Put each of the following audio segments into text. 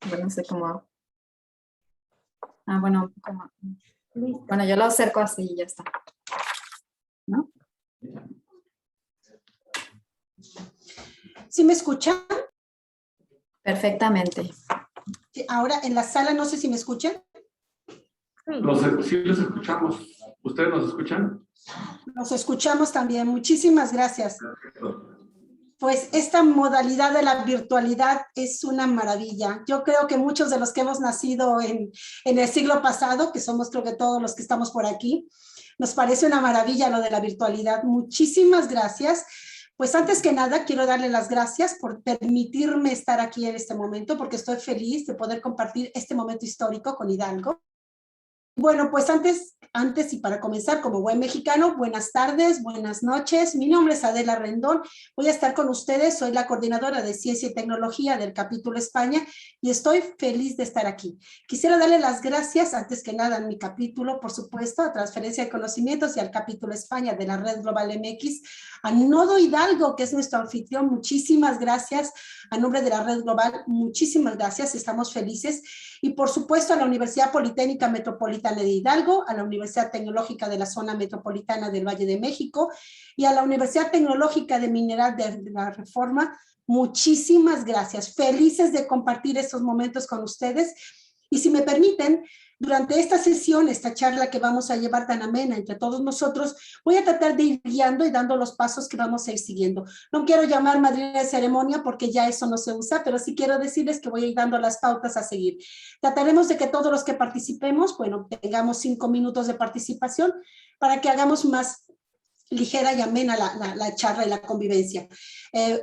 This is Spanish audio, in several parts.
Bueno, no sé cómo. Bueno, bueno, yo lo acerco así y ya está. ¿No? ¿Sí me escuchan? Perfectamente. Ahora en la sala no sé si me escuchan. Sí los escuchamos. ¿Ustedes nos escuchan? Nos escuchamos también. Muchísimas gracias. Perfecto. Pues esta modalidad de la virtualidad es una maravilla. Yo creo que muchos de los que hemos nacido en el siglo pasado, que somos creo que todos los que estamos por aquí, nos parece una maravilla lo de la virtualidad. Muchísimas gracias. Pues antes que nada quiero darle las gracias por permitirme estar aquí en este momento, porque estoy feliz de poder compartir este momento histórico con Hidalgo. Bueno, pues antes y para comenzar, como buen mexicano, buenas tardes, buenas noches. Mi nombre es Adela Rendón. Voy a estar con ustedes. Soy la coordinadora de Ciencia y Tecnología del capítulo España y estoy feliz de estar aquí. Quisiera darle las gracias, antes que nada, a mi capítulo, por supuesto, a Transferencia de Conocimientos y al capítulo España de la Red Global MX, a Nodo Hidalgo, que es nuestro anfitrión. Muchísimas gracias. A nombre de la Red Global, muchísimas gracias. Estamos felices. Y por supuesto a la Universidad Politécnica Metropolitana de Hidalgo, a la Universidad Tecnológica de la Zona Metropolitana del Valle de México y a la Universidad Tecnológica de Mineral de la Reforma. Muchísimas gracias. Felices de compartir estos momentos con ustedes. Y si me permiten, durante esta sesión, esta charla que vamos a llevar tan amena entre todos nosotros, voy a tratar de ir guiando y dando los pasos que vamos a ir siguiendo. No quiero llamar madrina de ceremonia porque ya eso no se usa, pero sí quiero decirles que voy a ir dando las pautas a seguir. Trataremos de que todos los que participemos, bueno, tengamos 5 minutos de participación para que hagamos más ligera y amena la charla y la convivencia.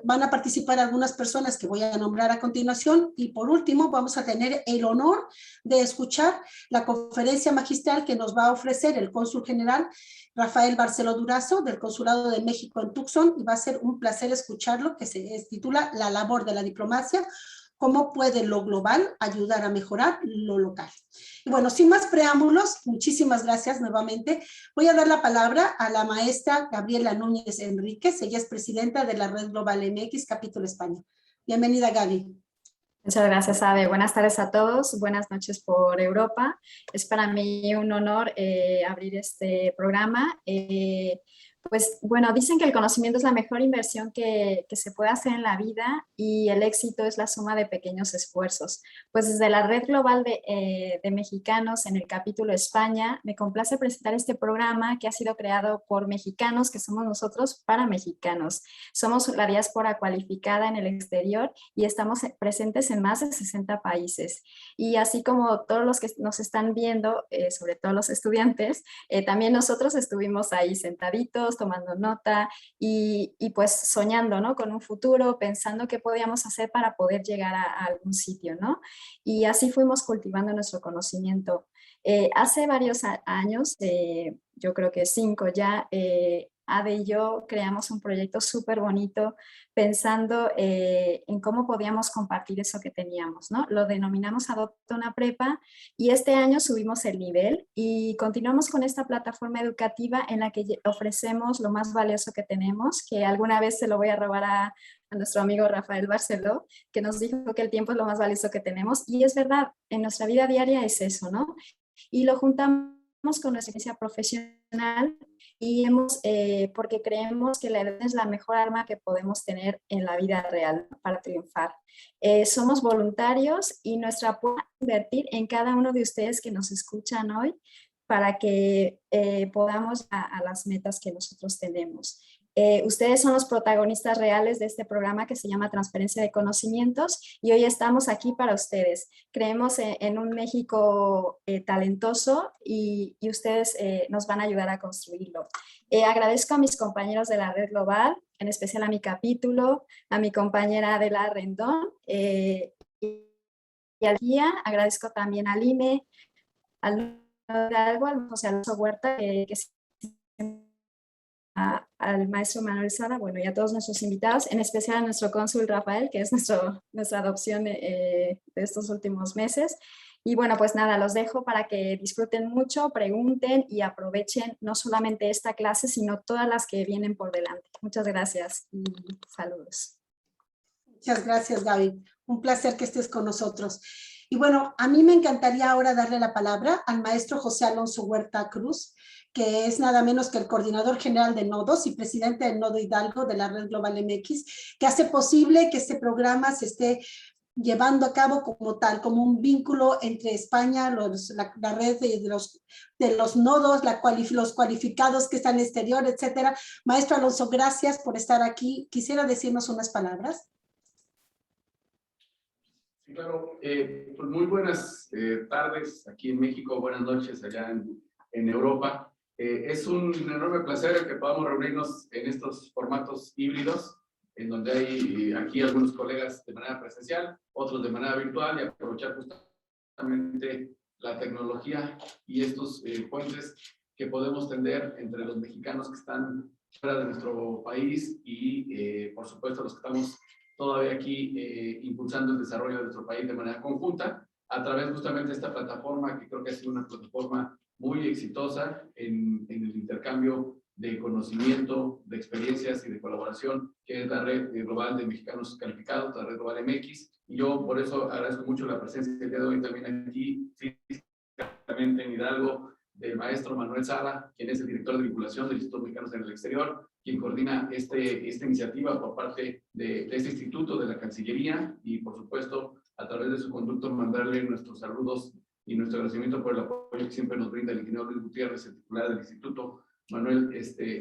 Van a participar algunas personas que voy a nombrar a continuación y por último vamos a tener el honor de escuchar la conferencia magistral que nos va a ofrecer el cónsul general Rafael Barceló Durazo del Consulado de México en Tucson y va a ser un placer escucharlo, que se titula La labor de la diplomacia, cómo puede lo global ayudar a mejorar lo local. Y bueno, sin más preámbulos, muchísimas gracias nuevamente. Voy a dar la palabra a la maestra Gabriela Núñez Enríquez. Ella es presidenta de la Red Global MX, capítulo España. Bienvenida, Gaby. Muchas gracias, Abe. Buenas tardes a todos. Buenas noches por Europa. Es para mí un honor abrir este programa. Pues bueno, dicen que el conocimiento es la mejor inversión que se puede hacer en la vida y el éxito es la suma de pequeños esfuerzos. Pues desde la Red Global de Mexicanos en el capítulo España, me complace presentar este programa que ha sido creado por mexicanos, que somos nosotros, para mexicanos. Somos la diáspora cualificada en el exterior y estamos presentes en más de 60 países. Y así como todos los que nos están viendo, sobre todo los estudiantes, también nosotros estuvimos ahí sentaditos, tomando nota y pues soñando, ¿no? Con un futuro, pensando qué podíamos hacer para poder llegar a algún sitio, ¿no? Y así fuimos cultivando nuestro conocimiento. Hace varios años, yo creo que 5 ya, Ade y yo creamos un proyecto súper bonito pensando en cómo podíamos compartir eso que teníamos, ¿no? Lo denominamos Adopta una Prepa y este año subimos el nivel y continuamos con esta plataforma educativa en la que ofrecemos lo más valioso que tenemos, que alguna vez se lo voy a robar a nuestro amigo Rafael Barceló, que nos dijo que el tiempo es lo más valioso que tenemos y es verdad, en nuestra vida diaria es eso, ¿no? Y lo juntamos con nuestra experiencia profesional y porque creemos que la edad es la mejor arma que podemos tener en la vida real para triunfar. Somos voluntarios y nuestra apuesta es invertir en cada uno de ustedes que nos escuchan hoy para que podamos a las metas que nosotros tenemos. Ustedes son los protagonistas reales de este programa que se llama Transferencia de Conocimientos y hoy estamos aquí para ustedes. Creemos en un México talentoso y ustedes nos van a ayudar a construirlo. Agradezco a mis compañeros de la Red Global, en especial a mi capítulo, a mi compañera Adela Rendón y a la guía. Agradezco también al IME, al José Alonso Huerta, que al maestro Manuel Sada, bueno, y a todos nuestros invitados, en especial a nuestro cónsul Rafael, que es nuestra adopción de estos últimos meses. Y bueno, pues nada, los dejo para que disfruten mucho, pregunten y aprovechen no solamente esta clase, sino todas las que vienen por delante. Muchas gracias y saludos. Muchas gracias, Gaby. Un placer que estés con nosotros. Y bueno, a mí me encantaría ahora darle la palabra al maestro José Alonso Huerta Cruz, que es nada menos que el coordinador general de nodos y presidente del Nodo Hidalgo de la Red Global MX, que hace posible que este programa se esté llevando a cabo como tal, como un vínculo entre España, la red de los nodos, los cualificados que están en el exterior, etcétera. Maestro Alonso, gracias por estar aquí. ¿Quisiera decirnos unas palabras? Sí, claro. Pues muy buenas tardes aquí en México, buenas noches allá en Europa. Es un enorme placer que podamos reunirnos en estos formatos híbridos, en donde hay aquí algunos colegas de manera presencial, otros de manera virtual, y aprovechar justamente la tecnología y estos puentes que podemos tender entre los mexicanos que están fuera de nuestro país y, por supuesto, los que estamos todavía aquí impulsando el desarrollo de nuestro país de manera conjunta, a través justamente de esta plataforma, que creo que ha sido una plataforma muy exitosa en el intercambio de conocimiento, de experiencias y de colaboración, que es la Red Global de Mexicanos Calificados, la Red Global MX. Y yo por eso agradezco mucho la presencia del día de hoy también aquí, físicamente en Hidalgo, del maestro Manuel Sala, quien es el director de vinculación del Instituto Mexicanos en el Exterior, quien coordina esta iniciativa por parte de este instituto, de la Cancillería, y por supuesto, a través de su conducto, mandarle nuestros saludos y nuestro agradecimiento por el apoyo que siempre nos brinda el ingeniero Luis Gutiérrez, el titular del instituto. Manuel,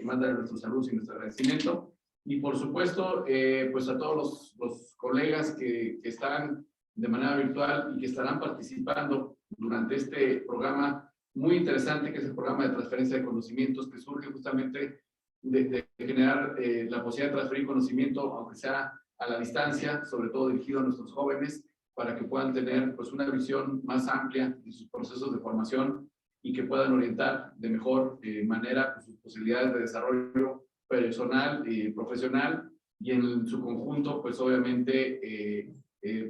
manda nuestros saludos y nuestro agradecimiento. Y por supuesto, pues a todos los colegas que están de manera virtual y que estarán participando durante este programa muy interesante, que es el programa de transferencia de conocimientos, que surge justamente de generar la posibilidad de transferir conocimiento, aunque sea a la distancia, sobre todo dirigido a nuestros jóvenes, para que puedan tener pues una visión más amplia de sus procesos de formación y que puedan orientar de mejor manera pues, sus posibilidades de desarrollo personal y profesional, y en su conjunto pues obviamente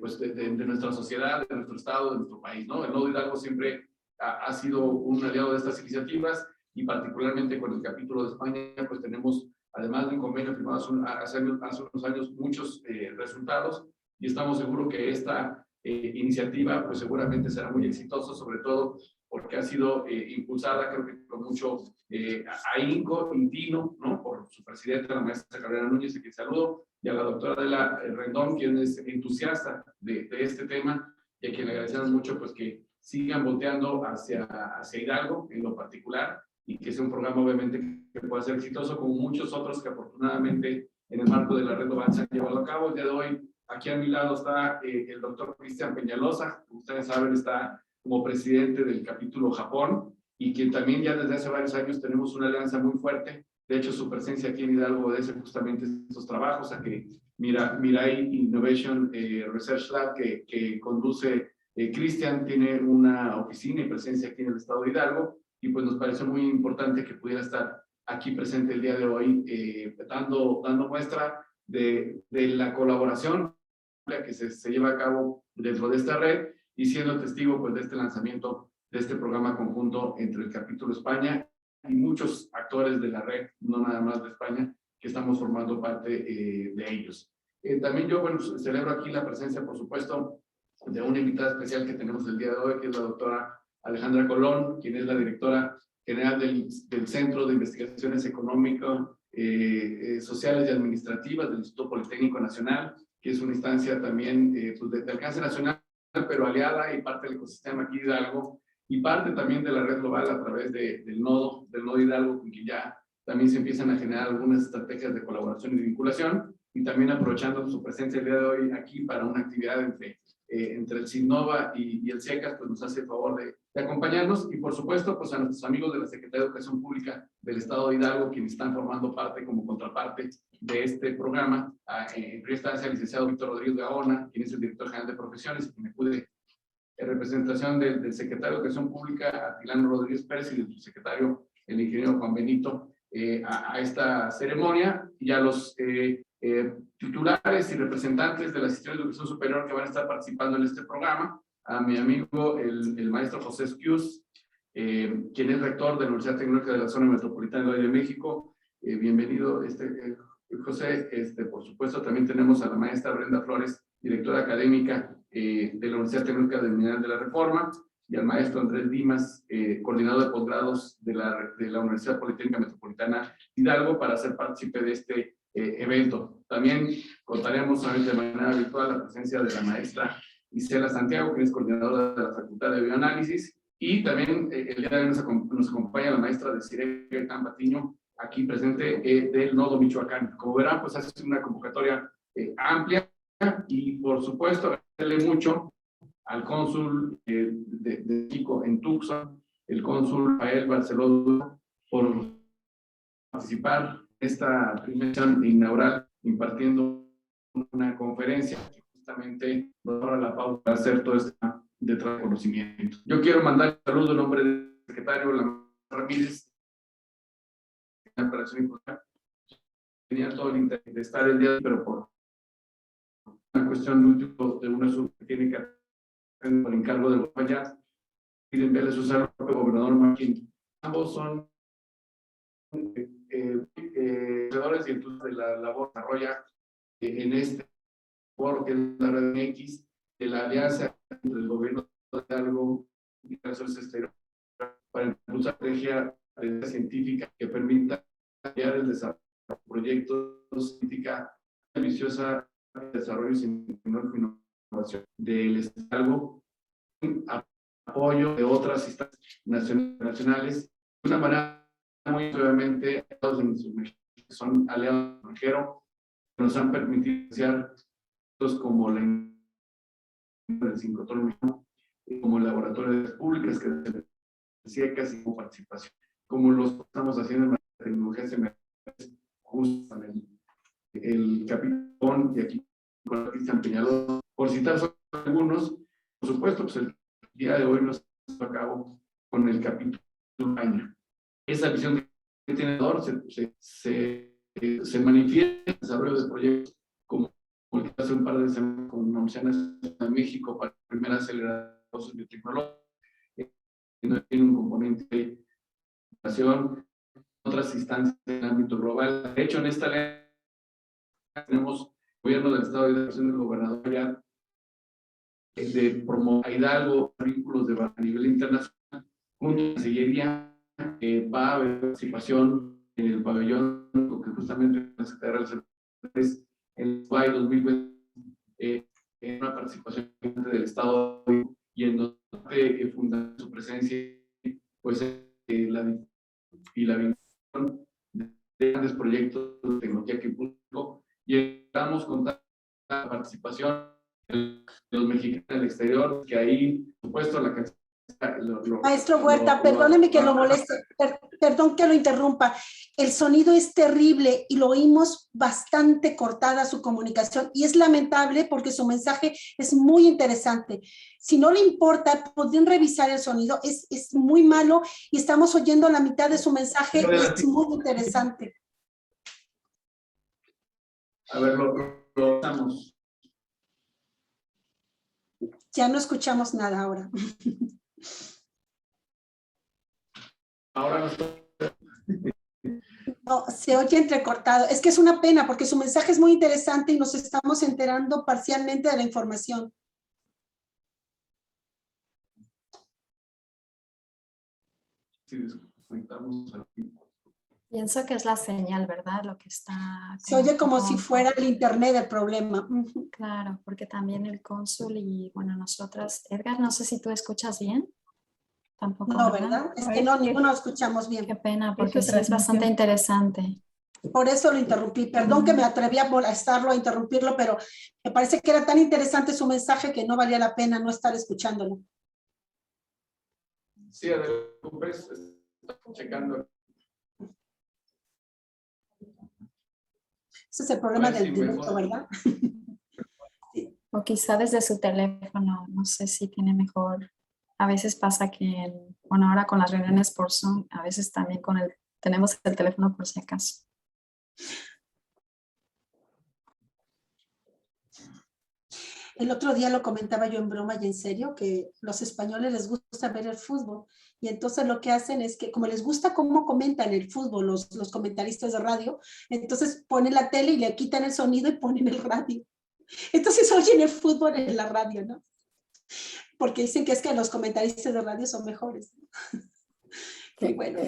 pues de nuestra sociedad, de nuestro estado, de nuestro país, ¿no? El Nodo Hidalgo siempre ha sido un aliado de estas iniciativas, y particularmente con el capítulo de España pues tenemos, además de un convenio firmado hace unos años, muchos resultados, y estamos seguros que esta iniciativa pues seguramente será muy exitosa, sobre todo porque ha sido impulsada, creo que con mucho ahínco y tino, ¿no? Por su presidenta, la maestra Carolina Núñez, a quien saludo, y a la doctora Adela Rendón, quien es entusiasta de este tema, y a quien le agradecemos mucho pues que sigan volteando hacia Hidalgo en lo particular, y que sea un programa obviamente que pueda ser exitoso, como muchos otros que afortunadamente en el marco de la Red Global se han llevado a cabo. El día de hoy, aquí a mi lado está el doctor Cristian Peñalosa, como ustedes saben, está como presidente del capítulo Japón, y que también ya desde hace varios años tenemos una alianza muy fuerte. De hecho, su presencia aquí en Hidalgo obedece justamente estos trabajos, a que Mirai Innovation Research Lab, que conduce Cristian, tiene una oficina y presencia aquí en el estado de Hidalgo, y pues nos pareció muy importante que pudiera estar aquí presente el día de hoy, dando muestra de la colaboración que se lleva a cabo dentro de esta red, y siendo testigo pues de este lanzamiento de este programa conjunto entre el capítulo España y muchos actores de la red, no nada más de España, que estamos formando parte de ellos. También yo, bueno, celebro aquí la presencia, por supuesto, de una invitada especial que tenemos el día de hoy, que es la doctora Alejandra Colón, quien es la directora general del Centro de Investigaciones Económicas, Sociales y Administrativas del Instituto Politécnico Nacional, que es una instancia también pues de alcance nacional, pero aliada y parte del ecosistema aquí de Hidalgo, y parte también de la red global a través del nodo Hidalgo, con que ya también se empiezan a generar algunas estrategias de colaboración y vinculación, y también aprovechando su presencia el día de hoy aquí para una actividad entre el SIGNOVA y el CIECAS, pues nos hace el favor de acompañarnos, y por supuesto pues a nuestros amigos de la Secretaría de Educación Pública del Estado de Hidalgo, quienes están formando parte como contraparte de este programa. En primera instancia, el licenciado Víctor Rodríguez Gaona, quien es el director general de profesiones, y que me acude en representación del secretario de Educación Pública, Atilano Rodríguez Pérez, y del subsecretario, el ingeniero Juan Benito, a esta ceremonia, y a los titulares y representantes de las instituciones de educación superior que van a estar participando en este programa, a mi amigo el maestro José Esquius, quien es rector de la Universidad Tecnológica de la Zona Metropolitana de México. Bienvenido, José. Por supuesto, también tenemos a la maestra Brenda Flores, directora académica de la Universidad Tecnológica de Mineral de la Reforma, y al maestro Andrés Dimas, coordinador de posgrados de la Universidad Politécnica Metropolitana Hidalgo, para ser partícipe de este evento. También contaremos solamente de manera virtual la presencia de la maestra Isela Santiago, que es coordinadora de la Facultad de Bioanálisis, y también el día de hoy nos acompaña la maestra Desiree Gaitán Patiño, aquí presente, del Nodo Michoacán. Como verán, pues ha sido una convocatoria amplia, y por supuesto agradecerle mucho al cónsul de México en Tucson, el cónsul Rafael Barceló, por participar en esta primera sesión inaugural impartiendo una conferencia que justamente nos da la pauta para hacer todo este de conocimiento. Yo quiero mandar un saludo en nombre del secretario Ramírez, la operación importante. Tenía todo el interés de estar el día de hoy, pero por una cuestión de un asunto que tiene que hacer por encargo de los fallas, y enviarle su saludo al gobernador Martín. Ambos son conocedores y entonces de la labor que desarrolla en este foro que es la Red MX, de la alianza entre el gobierno de Hidalgo y la sociedad exterior para impulsar una estrategia científica que permita crear el desarrollo de proyectos científica ambiciosa de desarrollo tecnológico y innovación del Estado, apoyo de otras instancias nacionales, de una manera muy obviamente que son aliados extranjeros, que nos han permitido iniciar como la del sincrotrón, como el laboratorio de públicas que decía casi con participación, como lo estamos haciendo en la tecnología CMS, justo en el capitán, y aquí con Cristian Peñaló, por citar solo algunos. Por supuesto, pues el día de hoy nos a cabo con el capítulo año. Esa visión que tiene se manifiesta en el desarrollo de proyectos como el que hace un par de semanas con la Universidad Nacional de México para la primera aceleración biotecnológica, no tiene un componente de educación, otras instancias en el ámbito global. De hecho, en esta ley tenemos gobierno del Estado y de del gobernador ya de promover a Hidalgo vínculos a nivel internacional. Junto a la Cancillería va a haber participación en el pabellón que justamente la Secretaría de Relaciones en el SUAI 2020, en una participación del Estado y en donde funda su presencia, pues la vinculación de grandes proyectos de tecnología que impulsó, y estamos con la participación de los mexicanos en el exterior, que ahí, por supuesto, la Maestro Huerta, perdóneme que lo moleste, perdón que lo interrumpa. El sonido es terrible y lo oímos bastante cortada su comunicación, y es lamentable porque su mensaje es muy interesante. Si no le importa, podrían revisar el sonido, es muy malo y estamos oyendo la mitad de su mensaje y es muy interesante. A ver, lo estamos. Ya no escuchamos nada ahora. Ahora no estoy. No, se oye entrecortado. Es que es una pena porque su mensaje es muy interesante y nos estamos enterando parcialmente de la información. Sí, desconectamos aquí. Pienso que es la señal, ¿verdad? Lo que está... Se oye como si fuera el internet el problema. Claro, porque también el cónsul y, bueno, nosotras... Edgar, no sé si tú escuchas bien. Tampoco, No, ¿verdad? Es que no, ninguno escuchamos bien. Qué pena, porque sí es bastante interesante. Por eso lo interrumpí. Perdón que me atreví a molestarlo, a interrumpirlo, pero me parece que era tan interesante su mensaje que no valía la pena no estar escuchándolo. Sí, adelante, estamos checando. Ese es el problema del directo, ¿verdad? Sí. O quizá desde su teléfono, no sé si tiene mejor. A veces pasa que, bueno, ahora con las reuniones por Zoom, a veces también tenemos el teléfono por si acaso. El otro día lo comentaba yo en broma y en serio, que los españoles les gusta ver el fútbol, y entonces lo que hacen es que, como les gusta cómo comentan el fútbol los comentaristas de radio, entonces ponen la tele y le quitan el sonido y ponen el radio. Entonces oyen el fútbol en la radio, ¿no? Porque dicen que es que los comentaristas de radio son mejores. Y bueno.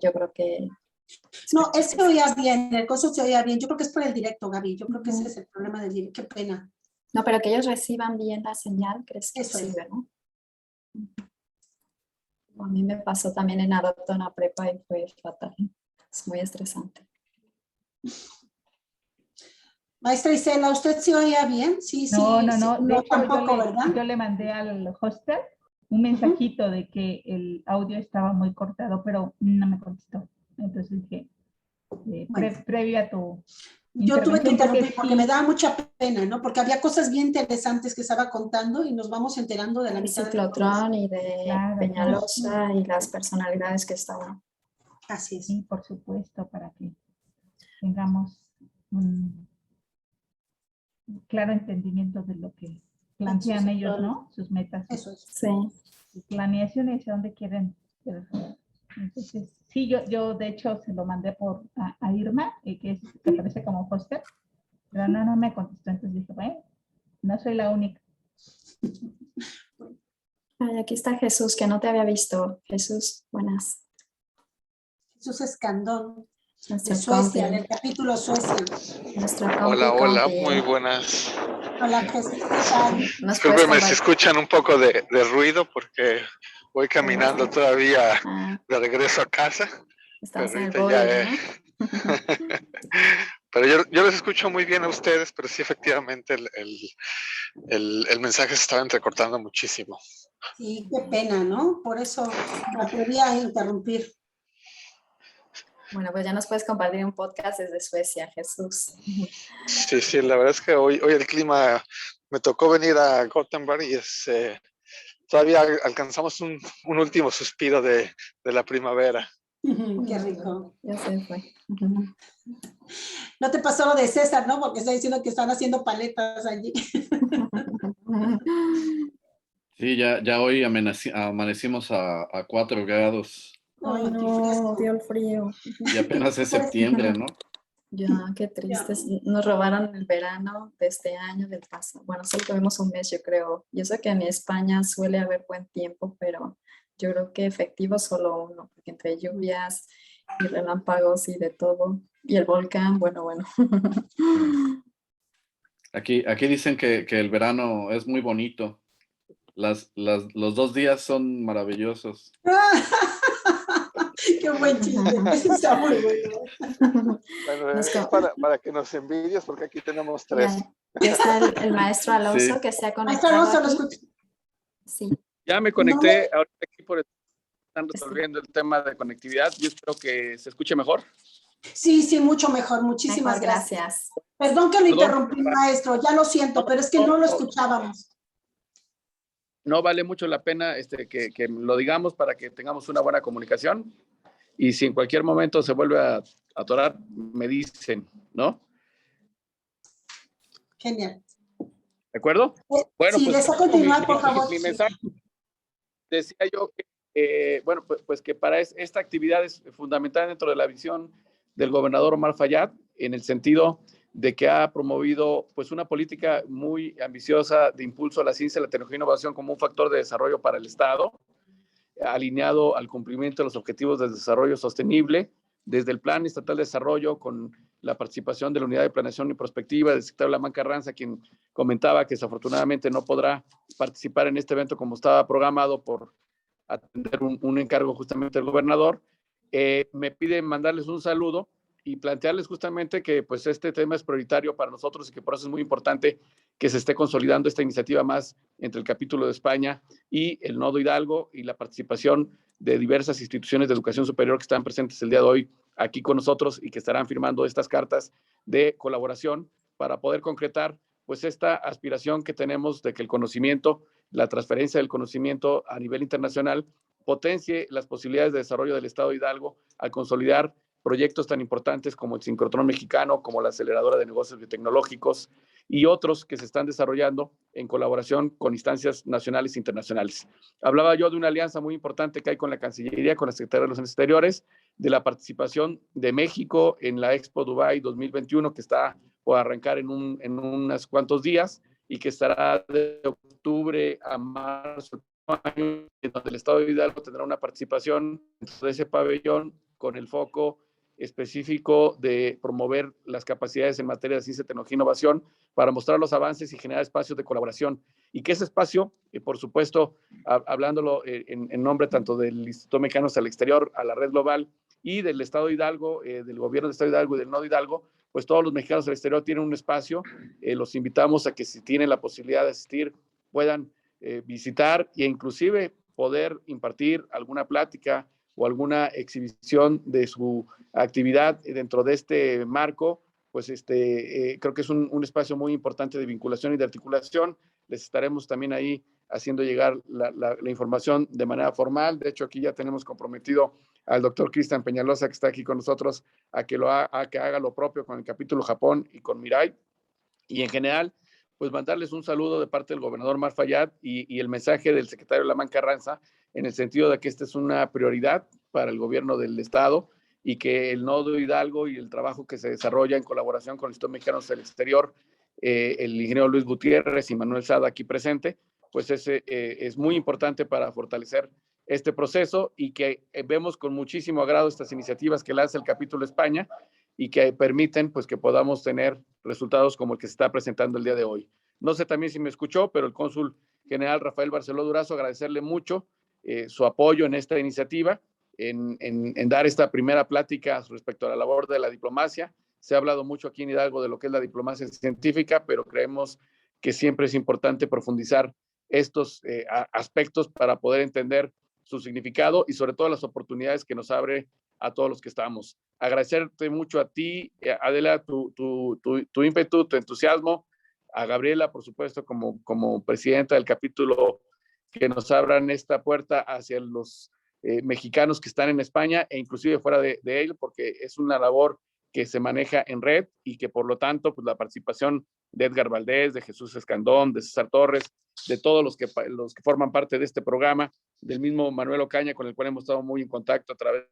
Yo creo que... No, él se oía bien, el coso se oía bien. Yo creo que es por el directo, Gaby. Yo creo que ese es el problema del directo. Qué pena. No, pero que ellos reciban bien la señal, ¿crees que Eso sirve, es. no? A mí me pasó también en Adopta una prepa y fue fatal. Es muy estresante. Maestra Isela, ¿usted se oía bien? Sí, No, sí. no, no. Sí, De hecho, tampoco, ¿verdad? yo le mandé al hostel un mensajito de que el audio estaba muy cortado, pero no me contestó. Entonces dije, Bueno. previo a tu Yo tuve que interrumpir porque sí, me daba mucha pena, ¿no? Porque había cosas bien interesantes que estaba contando y nos vamos enterando de la El mitad. ciclotrón y de Claro, Peñalosa y las personalidades que estaban. Así es. sí, por supuesto, para que tengamos un claro entendimiento de lo que plantean ellos, ¿no? Sus metas, Eso es. Sí. su planeación y hacia dónde quieren. Entonces, sí, yo de hecho se lo mandé a Irma, que aparece como póster, pero no me contestó. Entonces dije, bueno, no soy la única. Ay, aquí está Jesús, que no te había visto. Jesús, buenas. Jesús Escandón, Nuestro de Suecia, compi. del capítulo Suecia. Nuestro compi, Hola, hola, compi. muy buenas. Hola Jesús, ¿qué tal? Nos puedes Discúlpenme si compartir. escuchan un poco de ruido porque voy caminando todavía Ah, de regreso a casa. estás Pero en el ahorita ya body, ¿no? Pero yo los escucho muy bien a ustedes, pero sí, efectivamente, el mensaje se estaba entrecortando muchísimo. Sí, qué pena, ¿no? Por eso me atreví a interrumpir. Bueno, pues ya nos puedes compartir un podcast desde Suecia, Jesús. Sí, la verdad es que hoy el clima, me tocó venir a Gothenburg y todavía alcanzamos un último suspiro de la primavera. Qué rico. Ya se fue. No te pasó lo de César, ¿no? Porque está diciendo que están haciendo paletas allí. Sí, ya hoy amanecimos a 4 grados Ay, Qué no, fresco. dio el frío. y apenas es septiembre, ¿no? Ya, qué triste. Nos robaron el verano de este año, del pasado. Bueno, solo tuvimos un mes, yo creo. Yo sé que en España suele haber buen tiempo, pero yo creo que efectivo solo uno, porque entre lluvias y relámpagos y de todo, y el volcán, bueno. Aquí dicen que el verano es muy bonito. Los 2 días son maravillosos. Qué buen chiste. Está muy bueno. Bueno, Nos es para que nos envidies porque aquí tenemos 3. Ya está el maestro Alonso Sí. que se ha Maestro conectado Alonso, lo aquí. escucho. Sí. Ya me conecté, ahorita aquí están resolviendo el tema de conectividad. Yo espero que se escuche mejor. Sí, mucho mejor. Muchísimas Mejor, gracias. gracias. Perdón que lo Perdón. interrumpí, maestro. Ya lo siento, pero es que no lo escuchábamos. No vale mucho la pena que lo digamos para que tengamos una buena comunicación. Y si en cualquier momento se vuelve a atorar, me dicen, ¿no? Genial. ¿De acuerdo? Bueno, Sí, pues desea continuar, por favor. mi mensaje, decía yo que, bueno, pues que para esta actividad es fundamental dentro de la visión del gobernador Omar Fayad, en el sentido de que ha promovido pues una política muy ambiciosa de impulso a la ciencia, la tecnología e innovación como un factor de desarrollo para el Estado, alineado al cumplimiento de los objetivos de desarrollo sostenible, desde el Plan Estatal de Desarrollo, con la participación de la Unidad de Planeación y Prospectiva del secretario Lamán Carranza, quien comentaba que desafortunadamente no podrá participar en este evento como estaba programado por atender un encargo justamente del gobernador. Me piden mandarles un saludo y plantearles justamente que pues este tema es prioritario para nosotros y que por eso es muy importante que se esté consolidando esta iniciativa más entre el capítulo de España y el Nodo Hidalgo y la participación de diversas instituciones de educación superior que están presentes el día de hoy aquí con nosotros y que estarán firmando estas cartas de colaboración para poder concretar pues esta aspiración que tenemos de que el conocimiento, la transferencia del conocimiento a nivel internacional potencie las posibilidades de desarrollo del Estado de Hidalgo al consolidar proyectos tan importantes como el sincrotrón mexicano, como la aceleradora de negocios biotecnológicos y otros que se están desarrollando en colaboración con instancias nacionales e internacionales. Hablaba yo de una alianza muy importante que hay con la Cancillería, con la Secretaría de Relaciones Exteriores, de la participación de México en la Expo Dubai 2021, que está por arrancar en unos cuantos días y que estará de octubre a marzo, en donde el Estado de Hidalgo tendrá una participación dentro de ese pabellón con el foco específico de promover las capacidades en materia de ciencia, tecnología e innovación para mostrar los avances y generar espacios de colaboración. Y que ese espacio, por supuesto, hablándolo en nombre tanto del Instituto Mexicano hacia el Exterior, a la Red Global y del Estado de Hidalgo, del gobierno del Estado de Hidalgo y del Nodo Hidalgo, pues todos los mexicanos del exterior tienen un espacio. Los invitamos a que si tienen la posibilidad de asistir, puedan visitar e inclusive poder impartir alguna plática o alguna exhibición de su actividad dentro de este marco, pues creo que es un espacio muy importante de vinculación y de articulación. Les estaremos también ahí haciendo llegar la información de manera formal. De hecho, aquí ya tenemos comprometido al doctor Cristian Peñalosa, que está aquí con nosotros, a que haga lo propio con el capítulo Japón y con Mirai. Y en general, pues mandarles un saludo de parte del gobernador Omar Fayad y el mensaje del secretario Lamán Carranza, en el sentido de que esta es una prioridad para el gobierno del Estado y que el Nodo Hidalgo y el trabajo que se desarrolla en colaboración con el Instituto Mexicano del Exterior, el ingeniero Luis Gutiérrez y Manuel Sada aquí presente, pues es muy importante para fortalecer este proceso y que vemos con muchísimo agrado estas iniciativas que lanza el capítulo España y que permiten pues que podamos tener resultados como el que se está presentando el día de hoy. No sé también si me escuchó, pero el cónsul general Rafael Barceló Durazo, agradecerle mucho su apoyo en esta iniciativa, en dar esta primera plática respecto a la labor de la diplomacia. Se ha hablado mucho aquí en Hidalgo de lo que es la diplomacia científica, pero creemos que siempre es importante profundizar estos aspectos para poder entender su significado y sobre todo las oportunidades que nos abre a todos los que estamos. Agradecerte mucho a ti, Adela, tu ímpetu, tu entusiasmo, a Gabriela, por supuesto, como presidenta del capítulo, que nos abran esta puerta hacia los mexicanos que están en España e inclusive fuera de él, porque es una labor que se maneja en red y que por lo tanto pues la participación de Edgar Valdés, de Jesús Escandón, de César Torres, de todos los que forman parte de este programa, del mismo Manuel Ocaña, con el cual hemos estado muy en contacto a través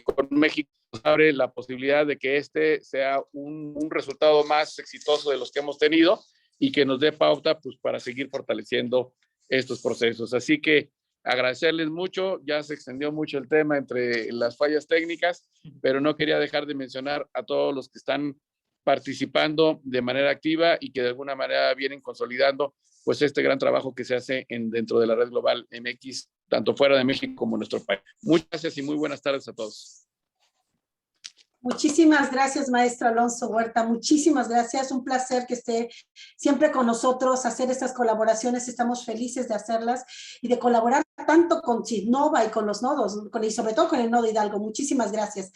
con México, nos abre la posibilidad de que este sea un resultado más exitoso de los que hemos tenido y que nos dé pauta pues, para seguir fortaleciendo estos procesos. Así que agradecerles mucho, ya se extendió mucho el tema entre las fallas técnicas, pero no quería dejar de mencionar a todos los que están participando de manera activa y que de alguna manera vienen consolidando pues este gran trabajo que se hace dentro de la Red Global MX, tanto fuera de México como en nuestro país. Muchas gracias y muy buenas tardes a todos. Muchísimas gracias, maestro Alonso Huerta. Muchísimas gracias. Un placer que esté siempre con nosotros, hacer estas colaboraciones. Estamos felices de hacerlas y de colaborar tanto con CIDNOVA y con los nodos, y sobre todo con el Nodo Hidalgo. Muchísimas gracias.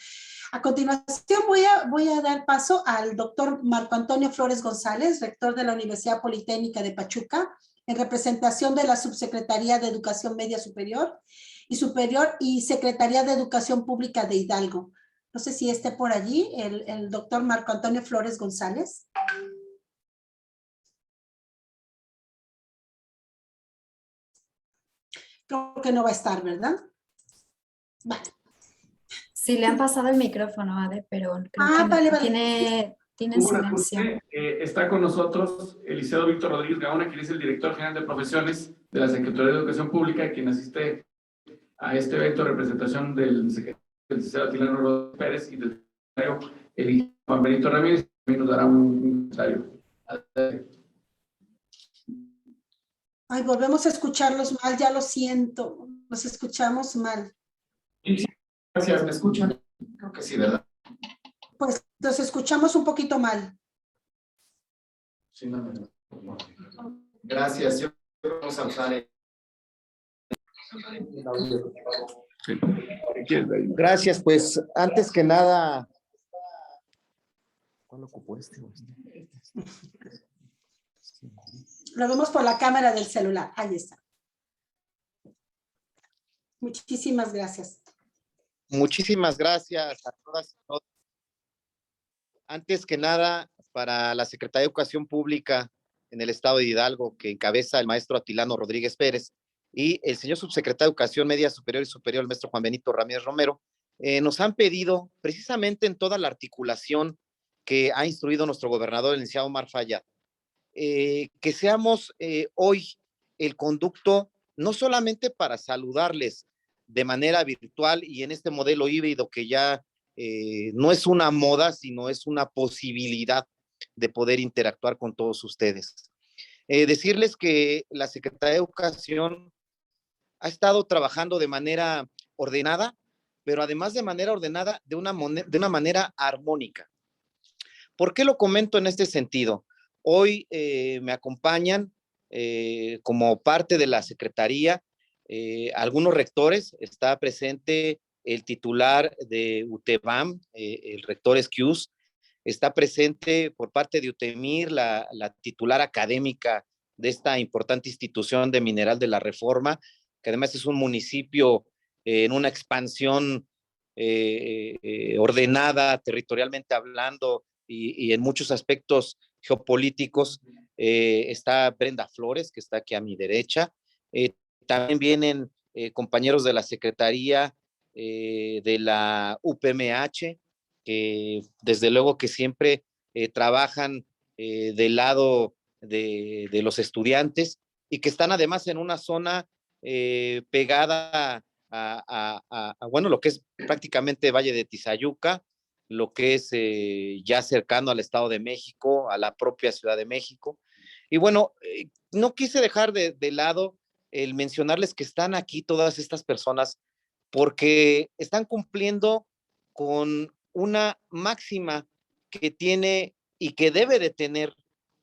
A continuación voy a dar paso al doctor Marco Antonio Flores González, rector de la Universidad Politécnica de Pachuca, en representación de la Subsecretaría de Educación Media Superior y Secretaría de Educación Pública de Hidalgo. No sé si esté por allí el doctor Marco Antonio Flores González. Creo que no va a estar, ¿verdad? Vale. Sí, le han pasado el micrófono, Ade, pero creo que vale. tiene silencio. Está con nosotros el licenciado Víctor Rodríguez Gaona, quien es el director general de profesiones de la Secretaría de Educación Pública, quien asiste a este evento de representación del licenciado Atilano Rodríguez Pérez y del secretario el Juan Benito Ramírez, también nos dará un comentario. Ay, volvemos a escucharlos mal, ya lo siento, los escuchamos mal. Sí, gracias, ¿me escuchan? Creo que sí, ¿verdad? Pues los escuchamos un poquito mal. Sí, no. Gracias, yo vamos a usar Gracias, pues antes que nada, ¿cuál ocupó este? Lo vemos por la cámara del celular, ahí está. Muchísimas gracias. Muchísimas gracias a todas y todos. Antes que nada, para la Secretaría de Educación Pública en el estado de Hidalgo, que encabeza el maestro Atilano Rodríguez Pérez, y el señor subsecretario de Educación Media Superior y Superior, el maestro Juan Benito Ramírez Romero, nos han pedido, precisamente en toda la articulación que ha instruido nuestro gobernador, el licenciado Omar Fayad, que seamos hoy el conducto, no solamente para saludarles de manera virtual y en este modelo híbrido que ya no es una moda, sino es una posibilidad de poder interactuar con todos ustedes. Decirles que la Secretaría de Educación ha estado trabajando de manera ordenada, pero además de manera ordenada, de una manera armónica. ¿Por qué lo comento en este sentido? Hoy me acompañan como parte de la Secretaría algunos rectores. Está presente el titular de UTEBAM, el rector Esquius. Está presente por parte de UTEMIR la titular académica de esta importante institución de Mineral de la Reforma, que además es un municipio en una expansión ordenada, territorialmente hablando, y en muchos aspectos geopolíticos. Está Brenda Flores, que está aquí a mi derecha. También vienen compañeros de la Secretaría de la UPMH, que desde luego que siempre trabajan del lado de los estudiantes y que están además en una zona pegada bueno, lo que es prácticamente Valle de Tizayuca, lo que es ya cercano al Estado de México, a la propia Ciudad de México. Y bueno, no quise dejar de lado el mencionarles que están aquí todas estas personas porque están cumpliendo con una máxima que tiene y que debe de tener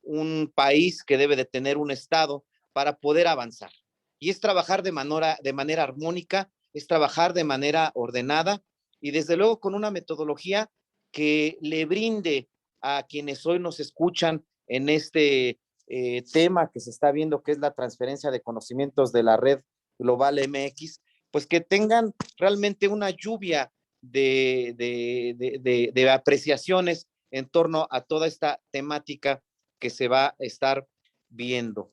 un país, que debe de tener un Estado para poder avanzar. Y es trabajar de manera armónica, es trabajar de manera ordenada y desde luego con una metodología que le brinde a quienes hoy nos escuchan en este tema que se está viendo, que es la transferencia de conocimientos de la red global MX, pues que tengan realmente una lluvia de apreciaciones en torno a toda esta temática que se va a estar viendo.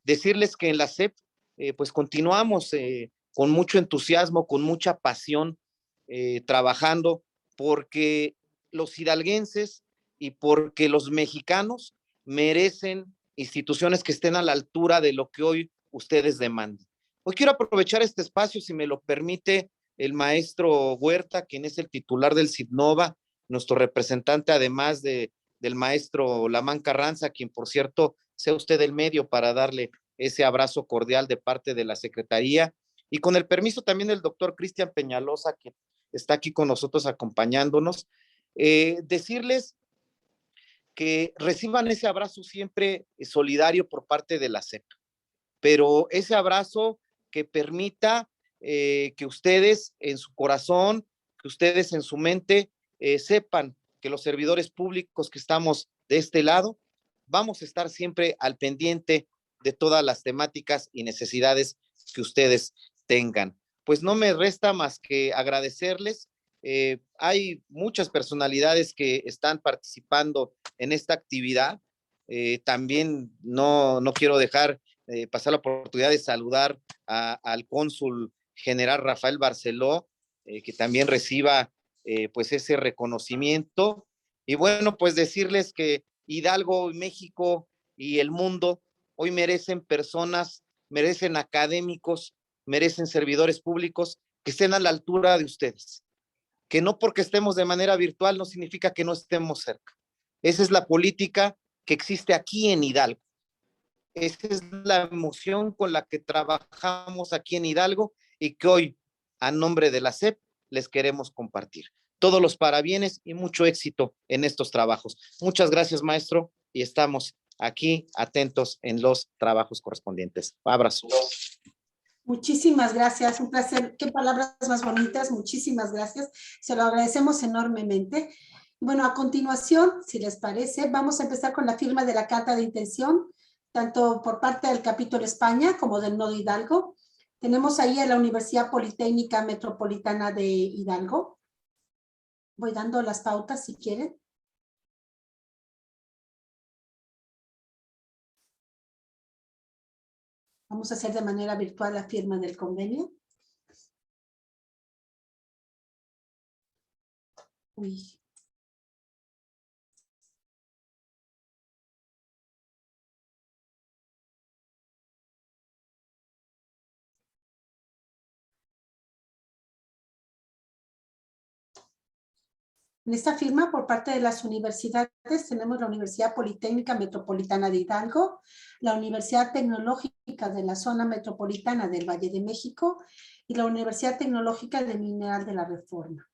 Decirles que en la SEP, pues continuamos con mucho entusiasmo, con mucha pasión, trabajando porque los hidalguenses y porque los mexicanos merecen instituciones que estén a la altura de lo que hoy ustedes demandan. Hoy quiero aprovechar este espacio, si me lo permite, el maestro Huerta, quien es el titular del CIDNOVA, nuestro representante, además del maestro Lamán Carranza, quien, por cierto, sea usted el medio para darle ese abrazo cordial de parte de la Secretaría, y con el permiso también del doctor Cristian Peñalosa, que está aquí con nosotros acompañándonos, decirles que reciban ese abrazo siempre solidario por parte de la SEP, pero ese abrazo que permita que ustedes en su corazón, que ustedes en su mente sepan que los servidores públicos que estamos de este lado, vamos a estar siempre al pendiente de todas las temáticas y necesidades que ustedes tengan. Pues no me resta más que agradecerles. Hay muchas personalidades que están participando en esta actividad. También no quiero dejar pasar la oportunidad de saludar al cónsul general Rafael Barceló, que también reciba pues ese reconocimiento. Y bueno, pues decirles que Hidalgo, México y el mundo hoy merecen personas, merecen académicos, merecen servidores públicos que estén a la altura de ustedes. Que no porque estemos de manera virtual no significa que no estemos cerca. Esa es la política que existe aquí en Hidalgo. Esa es la emoción con la que trabajamos aquí en Hidalgo y que hoy, a nombre de la SEP, les queremos compartir. Todos los parabienes y mucho éxito en estos trabajos. Muchas gracias, maestro, y estamos aquí atentos en los trabajos correspondientes. Abrazo. Muchísimas gracias, un placer. Qué palabras más bonitas, muchísimas gracias. Se lo agradecemos enormemente. Bueno, a continuación, si les parece, vamos a empezar con la firma de la carta de intención, tanto por parte del capítulo España como del Nodo Hidalgo. Tenemos ahí a la Universidad Politécnica Metropolitana de Hidalgo. Voy dando las pautas si quieren. Vamos a hacer de manera virtual la firma del convenio. Uy. En esta firma, por parte de las universidades, tenemos la Universidad Politécnica Metropolitana de Hidalgo, la Universidad Tecnológica de la Zona Metropolitana del Valle de México y la Universidad Tecnológica de Mineral de la Reforma.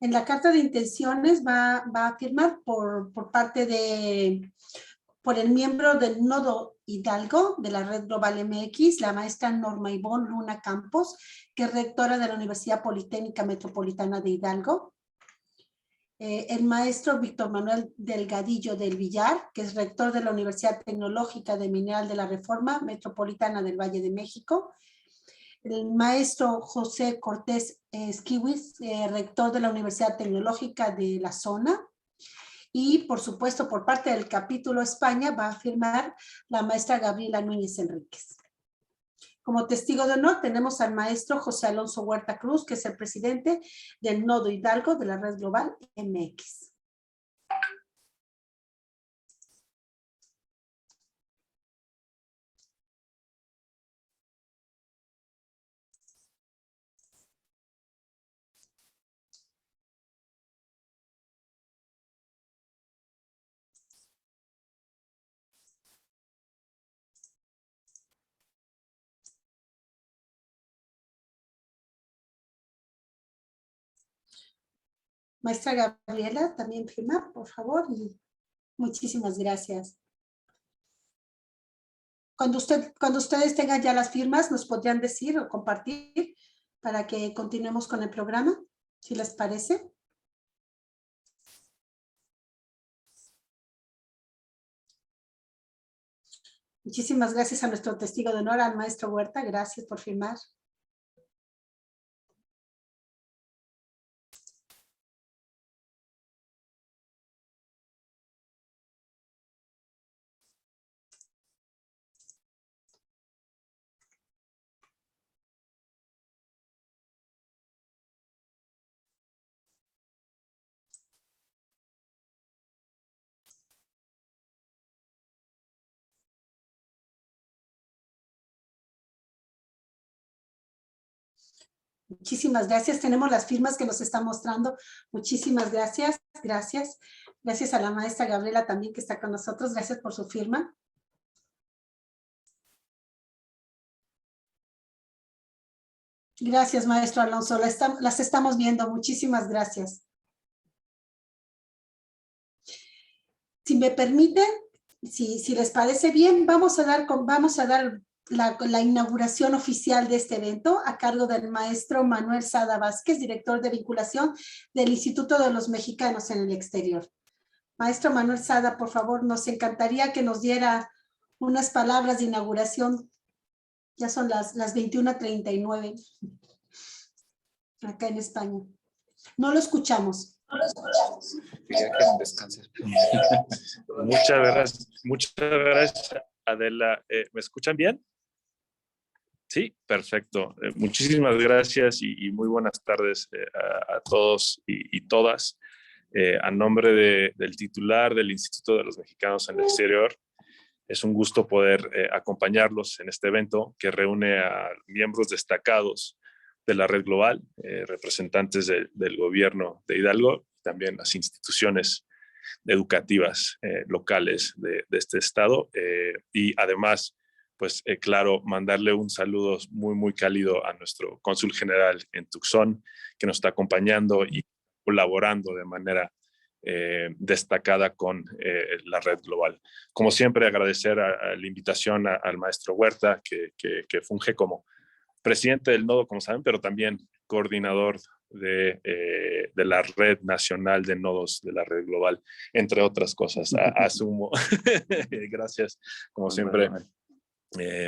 En la carta de intenciones va a firmar por parte de, por el miembro del Nodo Hidalgo de la Red Global MX, la maestra Norma Ivonne Luna Campos, que es rectora de la Universidad Politécnica Metropolitana de Hidalgo. El maestro Víctor Manuel Delgadillo del Villar, que es rector de la Universidad Tecnológica de Mineral de la Reforma Metropolitana del Valle de México. El maestro José Cortés Esquiwis, rector de la Universidad Tecnológica de la Zona. Y, por supuesto, por parte del capítulo España va a firmar la maestra Gabriela Núñez Enríquez. Como testigo de honor tenemos al maestro José Alonso Huerta Cruz, que es el presidente del Nodo Hidalgo de la Red Global MX. Maestra Gabriela, también firma, por favor, y muchísimas gracias. Cuando ustedes tengan ya las firmas, nos podrían decir o compartir para que continuemos con el programa, si les parece. Muchísimas gracias a nuestro testigo de honor, al maestro Huerta. Gracias por firmar. Muchísimas gracias. Tenemos las firmas que nos está mostrando. Muchísimas gracias. Gracias. Gracias a la maestra Gabriela también que está con nosotros. Gracias por su firma. Gracias, maestro Alonso. Las estamos viendo. Muchísimas gracias. Si me permiten, si les parece bien, vamos a dar la inauguración oficial de este evento a cargo del maestro Manuel Sada Vázquez, director de vinculación del Instituto de los Mexicanos en el Exterior. Maestro Manuel Sada, por favor, nos encantaría que nos diera unas palabras de inauguración. Ya son las 21:39 acá en España. No lo escuchamos. No lo escuchamos. Muchas gracias, Adela. ¿Me escuchan bien? Sí, perfecto. Muchísimas gracias y muy buenas tardes a todos y todas. A nombre del titular del Instituto de los Mexicanos en el Exterior, es un gusto poder acompañarlos en este evento que reúne a miembros destacados de la Red Global, representantes del gobierno de Hidalgo, también las instituciones educativas locales de este estado y además, pues claro, mandarle un saludo muy cálido a nuestro cónsul general en Tucson, que nos está acompañando y colaborando de manera destacada con la Red Global. Como siempre, agradecer a la invitación al maestro Huerta, que funge como presidente del nodo, como saben, pero también coordinador de la Red Nacional de Nodos de la Red Global, entre otras cosas. Asumo. Gracias, como siempre,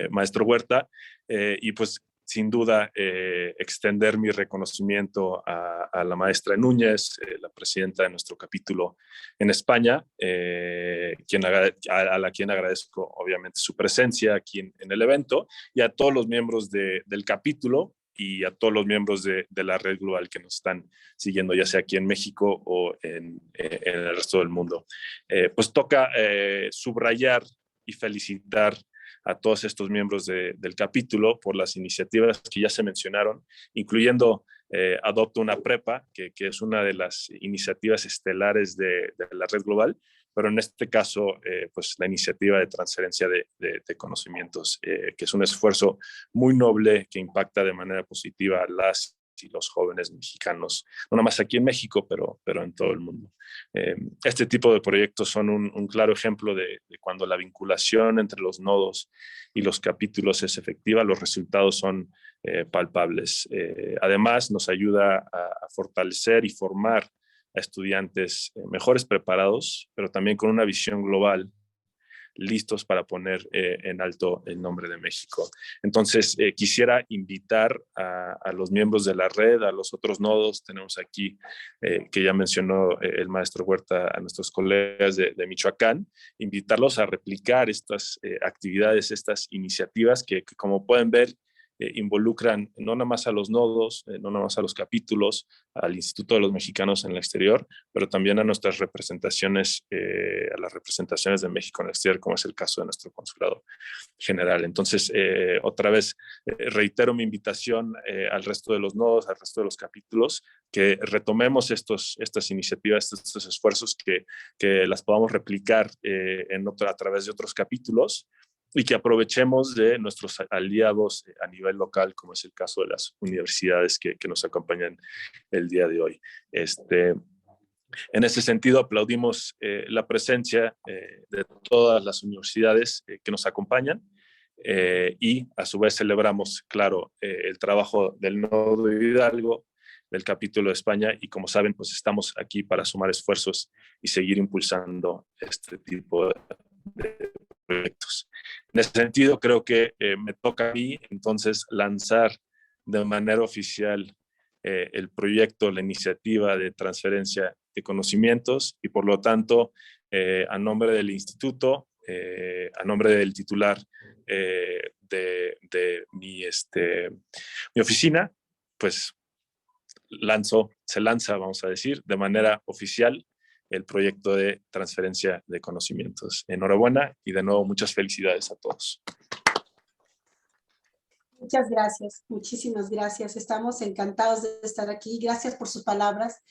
maestro Huerta. Y pues sin duda, extender mi reconocimiento a la maestra Núñez, la presidenta de nuestro capítulo en España, a la quien agradezco obviamente su presencia aquí en el evento, y a todos los miembros del capítulo y a todos los miembros de la red global que nos están siguiendo, ya sea aquí en México o en el resto del mundo. Pues toca subrayar y felicitar a todos estos miembros del capítulo por las iniciativas que ya se mencionaron, incluyendo Adopta una Prepa, que es una de las iniciativas estelares de la red global, pero en este caso, pues la iniciativa de transferencia de conocimientos, que es un esfuerzo muy noble que impacta de manera positiva a las y los jóvenes mexicanos, no nada más aquí en México, pero en todo el mundo. Este tipo de proyectos son un claro ejemplo de cuando la vinculación entre los nodos y los capítulos es efectiva, los resultados son palpables. Además, nos ayuda a fortalecer y formar a estudiantes mejores preparados, pero también con una visión global, listos para poner en alto el nombre de México. Entonces, quisiera invitar a los miembros de la red, a los otros nodos. Tenemos aquí, que ya mencionó el maestro Huerta, a nuestros colegas de Michoacán, invitarlos a replicar estas actividades, estas iniciativas que como pueden ver, involucran no nada más a los nodos, no nada más a los capítulos, al Instituto de los Mexicanos en el Exterior, pero también a nuestras representaciones, a las representaciones de México en el exterior, como es el caso de nuestro consulado general. Entonces, otra vez, reitero mi invitación al resto de los nodos, al resto de los capítulos, que retomemos estas iniciativas, estos esfuerzos, que las podamos replicar a través de otros capítulos, y que aprovechemos de nuestros aliados a nivel local, como es el caso de las universidades que nos acompañan el día de hoy. En ese sentido, aplaudimos la presencia de todas las universidades que nos acompañan, y a su vez celebramos, claro, el trabajo del Nodo Hidalgo, del capítulo de España, y como saben, pues estamos aquí para sumar esfuerzos y seguir impulsando este tipo de proyectos. En ese sentido, creo que me toca a mí entonces lanzar de manera oficial el proyecto, la iniciativa de transferencia de conocimientos, y por lo tanto, a nombre del instituto, a nombre del titular de mi oficina, pues se lanza, vamos a decir, de manera oficial el proyecto de transferencia de conocimientos. Enhorabuena y de nuevo muchas felicidades a todos. Muchas gracias, muchísimas gracias. Estamos encantados de estar aquí. Gracias por sus palabras.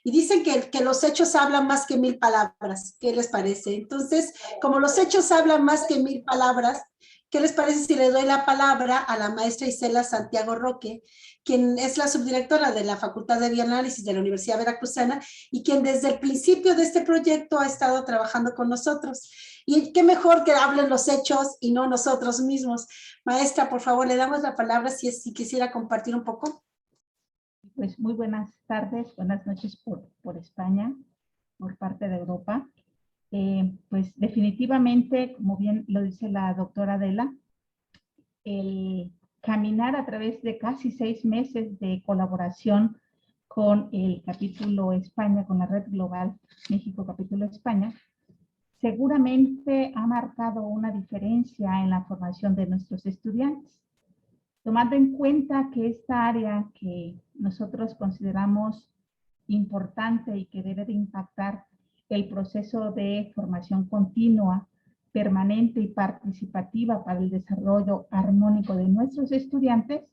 Y dicen que los hechos hablan más que 1000 palabras. ¿Qué les parece? Entonces, como los hechos hablan más que 1000 palabras, ¿qué les parece si le doy la palabra a la maestra Isela Santiago Roque, quien es la subdirectora de la Facultad de Bioanálisis de la Universidad Veracruzana y quien desde el principio de este proyecto ha estado trabajando con nosotros? Y qué mejor que hablen los hechos y no nosotros mismos. Maestra, por favor, le damos la palabra si quisiera compartir un poco. Pues muy buenas tardes, buenas noches por España, por parte de Europa. Pues definitivamente, como bien lo dice la doctora Adela, el caminar a través de casi 6 meses de colaboración con el capítulo España, con la red global México Capítulo España, seguramente ha marcado una diferencia en la formación de nuestros estudiantes. Tomando en cuenta que esta área que nosotros consideramos importante y que debe de impactar el proceso de formación continua, permanente y participativa para el desarrollo armónico de nuestros estudiantes,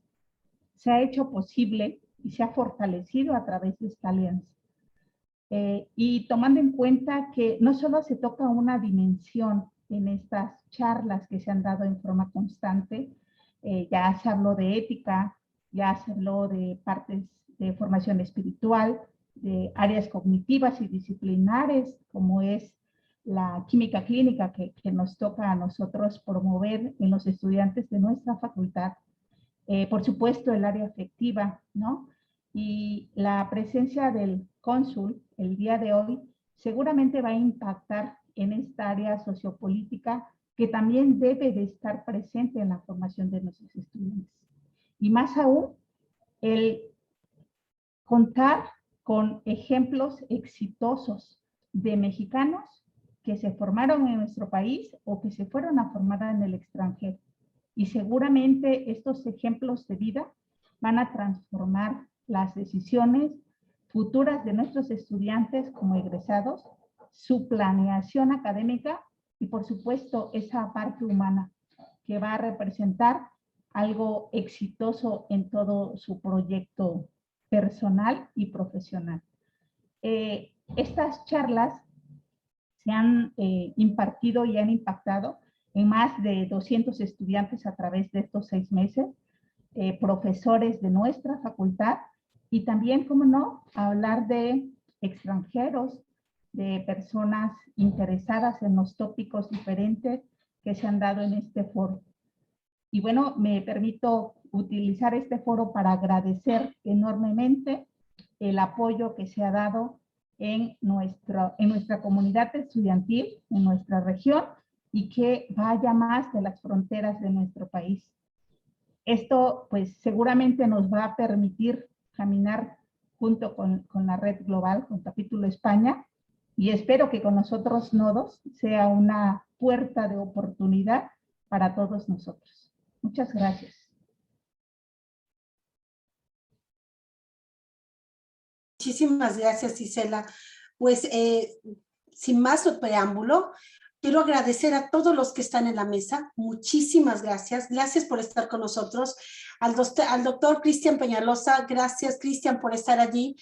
se ha hecho posible y se ha fortalecido a través de esta alianza. Y tomando en cuenta que no solo se toca una dimensión en estas charlas que se han dado en forma constante, ya se habló de ética, ya se habló de partes de formación espiritual, de áreas cognitivas y disciplinares, como es la química clínica que nos toca a nosotros promover en los estudiantes de nuestra facultad. Por supuesto, el área afectiva, ¿no? Y la presencia del cónsul el día de hoy seguramente va a impactar en esta área sociopolítica que también debe de estar presente en la formación de nuestros estudiantes. y más aún el contar con ejemplos exitosos de mexicanos que se formaron en nuestro país o que se fueron a formar en el extranjero. Y seguramente estos ejemplos de vida van a transformar las decisiones futuras de nuestros estudiantes como egresados, su planeación académica y, por supuesto, esa parte humana que va a representar algo exitoso en todo su proyecto personal y profesional. Estas charlas se han impartido y han impactado en más de 200 estudiantes a través de estos 6 meses, profesores de nuestra facultad y también, como no, hablar de extranjeros, de personas interesadas en los tópicos diferentes que se han dado en este foro. Y bueno, me permito utilizar este foro para agradecer enormemente el apoyo que se ha dado en nuestra comunidad estudiantil, en nuestra región, y que vaya más de las fronteras de nuestro país. Esto, pues, seguramente nos va a permitir caminar junto con la red global, con Capítulo España, y espero que con nosotros nodos sea una puerta de oportunidad para todos nosotros. Muchas gracias. Muchísimas gracias, Isela. Pues, sin más preámbulo, quiero agradecer a todos los que están en la mesa. Muchísimas gracias. Gracias por estar con nosotros. Al doctor Cristian Peñalosa, gracias, Cristian, por estar allí.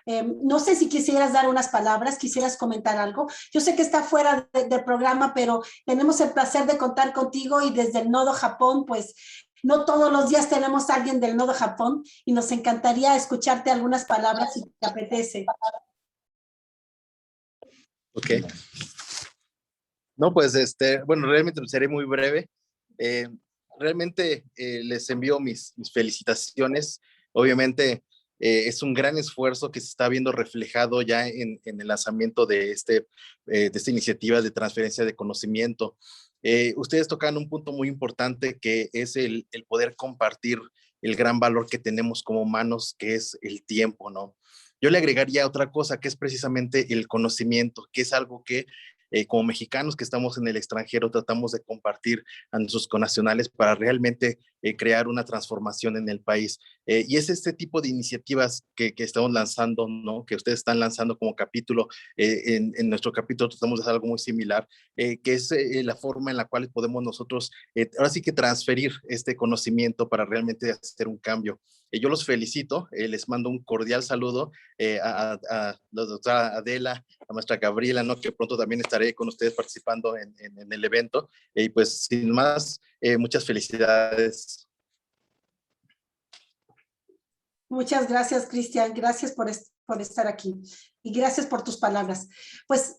No sé si quisieras dar unas palabras, quisieras comentar algo. Yo sé que está fuera del programa, pero tenemos el placer de contar contigo y desde el Nodo Japón, pues no todos los días tenemos a alguien del Nodo Japón y nos encantaría escucharte algunas palabras si te apetece. Ok. No, pues, bueno, realmente seré muy breve. Realmente les envío mis felicitaciones. Obviamente es un gran esfuerzo que se está viendo reflejado ya en el lanzamiento de esta iniciativa de transferencia de conocimiento. Ustedes tocan un punto muy importante que es el poder compartir el gran valor que tenemos como humanos, que es el tiempo, ¿no? Yo le agregaría otra cosa, que es precisamente el conocimiento, que es algo que como mexicanos que estamos en el extranjero tratamos de compartir a nuestros connacionales para realmente crear una transformación en el país. Y es este tipo de iniciativas que estamos lanzando, ¿no? Que ustedes están lanzando como capítulo. En nuestro capítulo tratamos de hacer algo muy similar, que es la forma en la cual podemos nosotros, ahora sí que transferir este conocimiento para realmente hacer un cambio. Yo los felicito, les mando un cordial saludo a la doctora Adela, a maestra Gabriela, ¿no? Que pronto también estaré con ustedes participando en el evento. Y pues sin más, muchas felicidades. Muchas gracias, Cristian. Gracias por estar aquí y gracias por tus palabras. Pues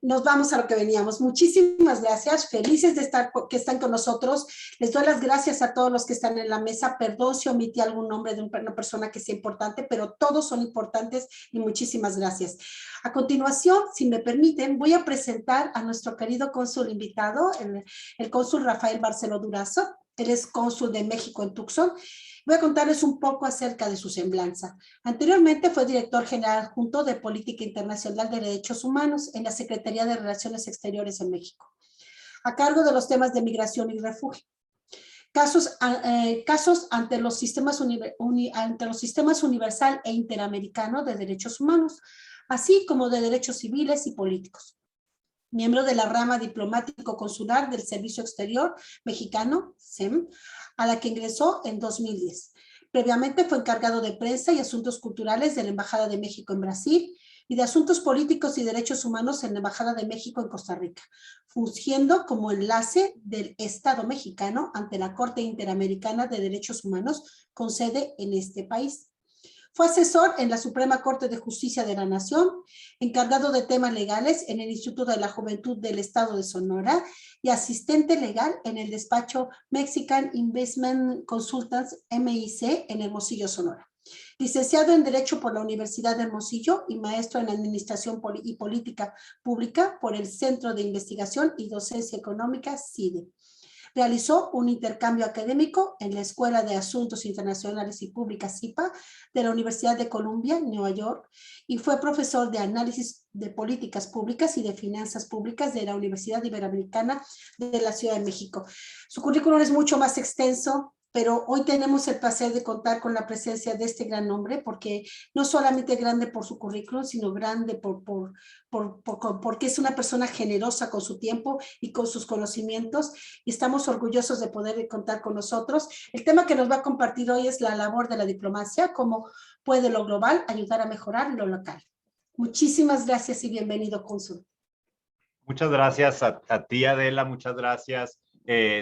nos vamos a lo que veníamos. Muchísimas gracias, felices de estar, que están con nosotros. Les doy las gracias a todos los que están en la mesa. Perdón si omití algún nombre de una persona que sea importante, pero todos son importantes y muchísimas gracias. A continuación, si me permiten, voy a presentar a nuestro querido cónsul invitado, el cónsul Rafael Barceló Durazo. Él es cónsul de México en Tucson. Voy a contarles un poco acerca de su semblanza. Anteriormente fue director general adjunto de Política Internacional de Derechos Humanos en la Secretaría de Relaciones Exteriores en México, a cargo de los temas de migración y refugio. Casos ante los sistemas universal e interamericano de derechos humanos, así como de derechos civiles y políticos. Miembro de la rama diplomático-consular del Servicio Exterior Mexicano, SEM, a la que ingresó en 2010. Previamente fue encargado de prensa y asuntos culturales de la Embajada de México en Brasil y de asuntos políticos y derechos humanos en la Embajada de México en Costa Rica, fungiendo como enlace del Estado mexicano ante la Corte Interamericana de Derechos Humanos con sede en este país. Fue asesor en la Suprema Corte de Justicia de la Nación, encargado de temas legales en el Instituto de la Juventud del Estado de Sonora y asistente legal en el despacho Mexican Investment Consultants, MIC, en Hermosillo, Sonora. Licenciado en Derecho por la Universidad de Hermosillo y maestro en Administración y Política Pública por el Centro de Investigación y Docencia Económica, CIDE. Realizó un intercambio académico en la Escuela de Asuntos Internacionales y Públicas (SIPA) de la Universidad de Columbia, Nueva York, y fue profesor de análisis de políticas públicas y de finanzas públicas de la Universidad Iberoamericana de la Ciudad de México. Su currículum es mucho más extenso, pero hoy tenemos el placer de contar con la presencia de este gran hombre, porque no solamente grande por su currículum, sino grande porque es una persona generosa con su tiempo y con sus conocimientos, y estamos orgullosos de poder contar con nosotros. El tema que nos va a compartir hoy es la labor de la diplomacia, cómo puede lo global ayudar a mejorar lo local. Muchísimas gracias y bienvenido, cónsul. Muchas gracias a ti, Adela, muchas gracias.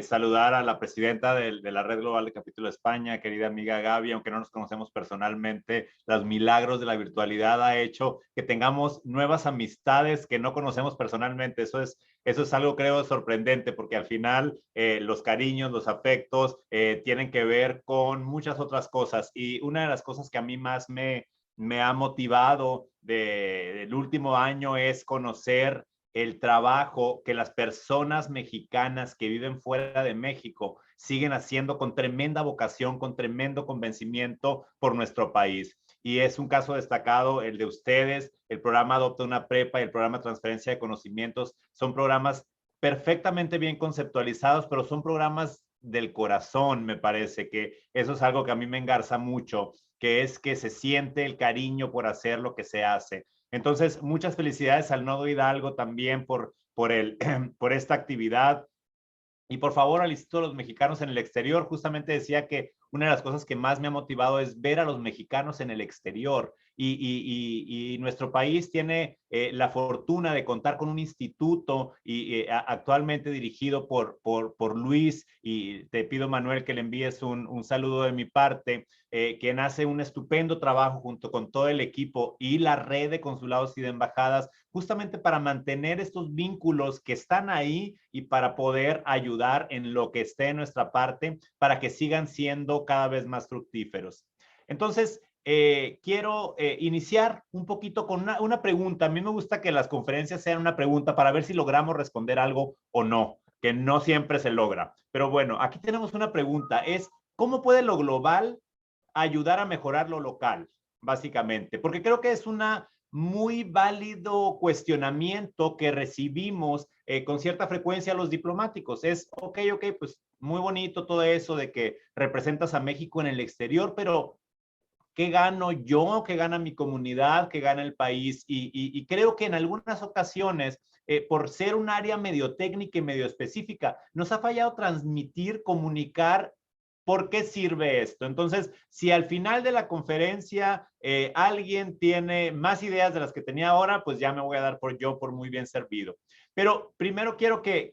Saludar a la presidenta de la Red Global de Capítulo España, querida amiga Gaby, aunque no nos conocemos personalmente, los milagros de la virtualidad ha hecho que tengamos nuevas amistades que no conocemos personalmente. Eso es algo, creo, sorprendente, porque al final los cariños, los afectos tienen que ver con muchas otras cosas, y una de las cosas que a mí más me ha motivado del último año es conocer el trabajo que las personas mexicanas que viven fuera de México siguen haciendo con tremenda vocación, con tremendo convencimiento por nuestro país. Y es un caso destacado el de ustedes, el programa Adopta una Prepa y el programa Transferencia de Conocimientos. Son programas perfectamente bien conceptualizados, pero son programas del corazón, me parece que eso es algo que a mí me engarza mucho, que es que se siente el cariño por hacer lo que se hace. Entonces, muchas felicidades al Nodo Hidalgo también por esta actividad. Y por favor, al Instituto de los Mexicanos en el Exterior, justamente decía que una de las cosas que más me ha motivado es ver a los mexicanos en el exterior. Y nuestro país tiene la fortuna de contar con un instituto actualmente dirigido por Luis, y te pido, Manuel, que le envíes un saludo de mi parte, quien hace un estupendo trabajo junto con todo el equipo y la red de consulados y de embajadas, justamente para mantener estos vínculos que están ahí y para poder ayudar en lo que esté en nuestra parte para que sigan siendo cada vez más fructíferos. Entonces, quiero iniciar un poquito con una pregunta. A mí me gusta que las conferencias sean una pregunta para ver si logramos responder algo o no, que no siempre se logra. Pero bueno, aquí tenemos una pregunta. ¿Cómo puede lo global ayudar a mejorar lo local? Básicamente, porque creo que es una muy válido cuestionamiento que recibimos con cierta frecuencia los diplomáticos. Ok, pues muy bonito todo eso de que representas a México en el exterior, pero ¿qué gano yo? ¿Qué gana mi comunidad? ¿Qué gana el país? Y creo que en algunas ocasiones, por ser un área medio técnica y medio específica, nos ha fallado transmitir, comunicar ¿por qué sirve esto? Entonces, si al final de la conferencia alguien tiene más ideas de las que tenía ahora, pues ya me voy a dar por muy bien servido. Pero primero quiero que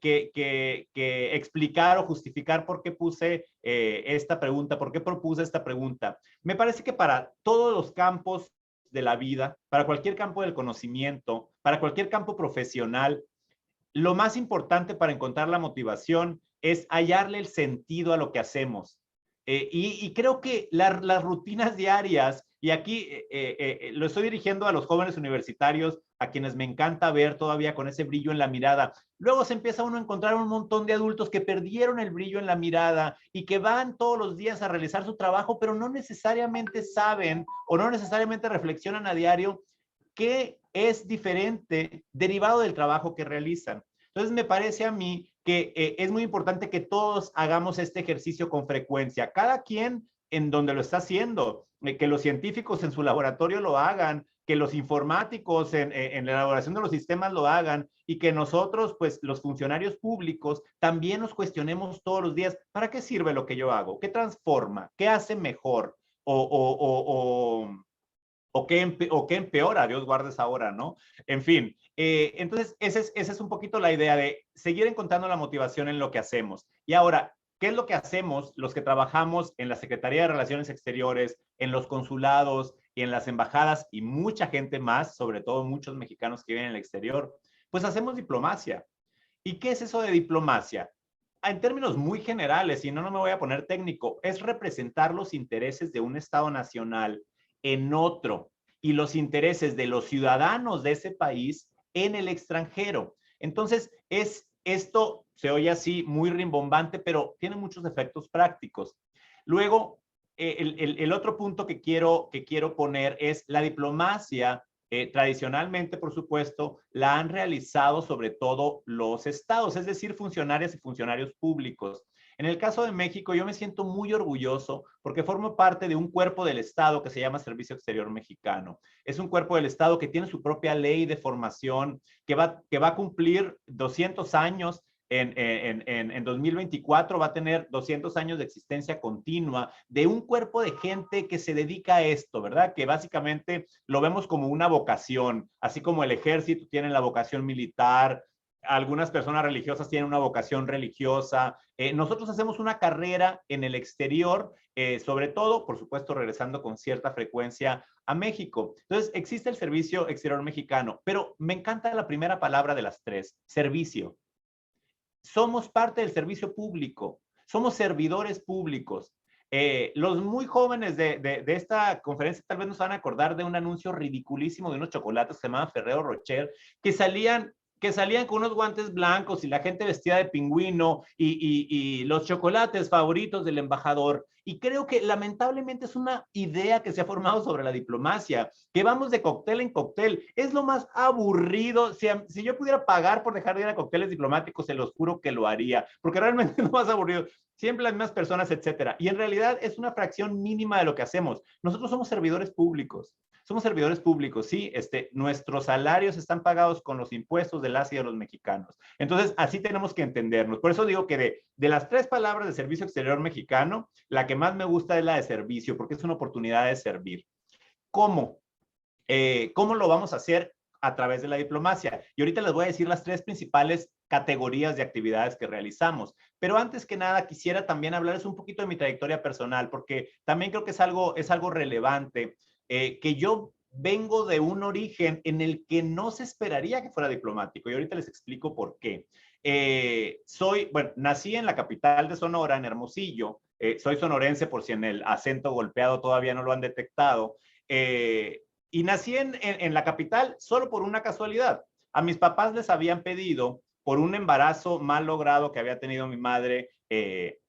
explicar o justificar por qué puse esta pregunta, por qué propuse esta pregunta. Me parece que para todos los campos de la vida, para cualquier campo del conocimiento, para cualquier campo profesional, lo más importante para encontrar la motivación es hallarle el sentido a lo que hacemos. Y creo que las rutinas diarias, y aquí lo estoy dirigiendo a los jóvenes universitarios, a quienes me encanta ver todavía con ese brillo en la mirada. Luego se empieza uno a encontrar un montón de adultos que perdieron el brillo en la mirada y que van todos los días a realizar su trabajo, pero no necesariamente saben o no necesariamente reflexionan a diario qué es diferente derivado del trabajo que realizan. Entonces me parece a mí que es muy importante que todos hagamos este ejercicio con frecuencia, cada quien en donde lo está haciendo, que los científicos en su laboratorio lo hagan, que los informáticos en la elaboración de los sistemas lo hagan, y que nosotros, pues los funcionarios públicos, también nos cuestionemos todos los días, ¿para qué sirve lo que yo hago? ¿Qué transforma? ¿Qué hace mejor? ¿O qué empeora? Dios guarde esa hora, ¿no? En fin, entonces esa es un poquito la idea de seguir encontrando la motivación en lo que hacemos. Y ahora, ¿qué es lo que hacemos los que trabajamos en la Secretaría de Relaciones Exteriores, en los consulados y en las embajadas y mucha gente más, sobre todo muchos mexicanos que viven en el exterior? Pues hacemos diplomacia. ¿Y qué es eso de diplomacia? En términos muy generales, y no me voy a poner técnico, es representar los intereses de un Estado nacional en otro y los intereses de los ciudadanos de ese país en el extranjero. Entonces, esto se oye así muy rimbombante, pero tiene muchos efectos prácticos. Luego, el otro punto que quiero poner es la diplomacia. Tradicionalmente, por supuesto, la han realizado sobre todo los estados, es decir, funcionarias y funcionarios públicos. En el caso de México, yo me siento muy orgulloso porque formo parte de un cuerpo del Estado que se llama Servicio Exterior Mexicano. Es un cuerpo del Estado que tiene su propia ley de formación, que va a cumplir 200 años. En 2024 va a tener 200 años de existencia continua de un cuerpo de gente que se dedica a esto, ¿verdad? Que básicamente lo vemos como una vocación, así como el ejército tiene la vocación militar, algunas personas religiosas tienen una vocación religiosa. Nosotros hacemos una carrera en el exterior, sobre todo, por supuesto, regresando con cierta frecuencia a México. Entonces, existe el Servicio Exterior Mexicano, pero me encanta la primera palabra de las tres, servicio. Somos parte del servicio público, somos servidores públicos. Los muy jóvenes de esta conferencia tal vez nos van a acordar de un anuncio ridiculísimo de unos chocolates que se llamaban Ferrero Rocher, que salían con unos guantes blancos y la gente vestida de pingüino y los chocolates favoritos del embajador. Y creo que lamentablemente es una idea que se ha formado sobre la diplomacia, que vamos de cóctel en cóctel. Es lo más aburrido. Si yo pudiera pagar por dejar de ir a cócteles diplomáticos, se los juro que lo haría, porque realmente es lo más aburrido. Siempre las mismas personas, etcétera. Y en realidad es una fracción mínima de lo que hacemos. Nosotros somos servidores públicos. Somos servidores públicos, sí. Nuestros salarios están pagados con los impuestos de las y de los mexicanos. Entonces, así tenemos que entendernos. Por eso digo que de las tres palabras de Servicio Exterior Mexicano, la que más me gusta es la de servicio, porque es una oportunidad de servir. ¿Cómo? ¿Cómo lo vamos a hacer? A través de la diplomacia. Y ahorita les voy a decir las tres principales categorías de actividades que realizamos. Pero antes que nada, quisiera también hablarles un poquito de mi trayectoria personal, porque también creo que es algo relevante, que yo vengo de un origen en el que no se esperaría que fuera diplomático. Y ahorita les explico por qué. Nací en la capital de Sonora, en Hermosillo. Soy sonorense, por si en el acento golpeado todavía no lo han detectado. Y nací en la capital solo por una casualidad. A mis papás les habían pedido, por un embarazo mal logrado que había tenido mi madre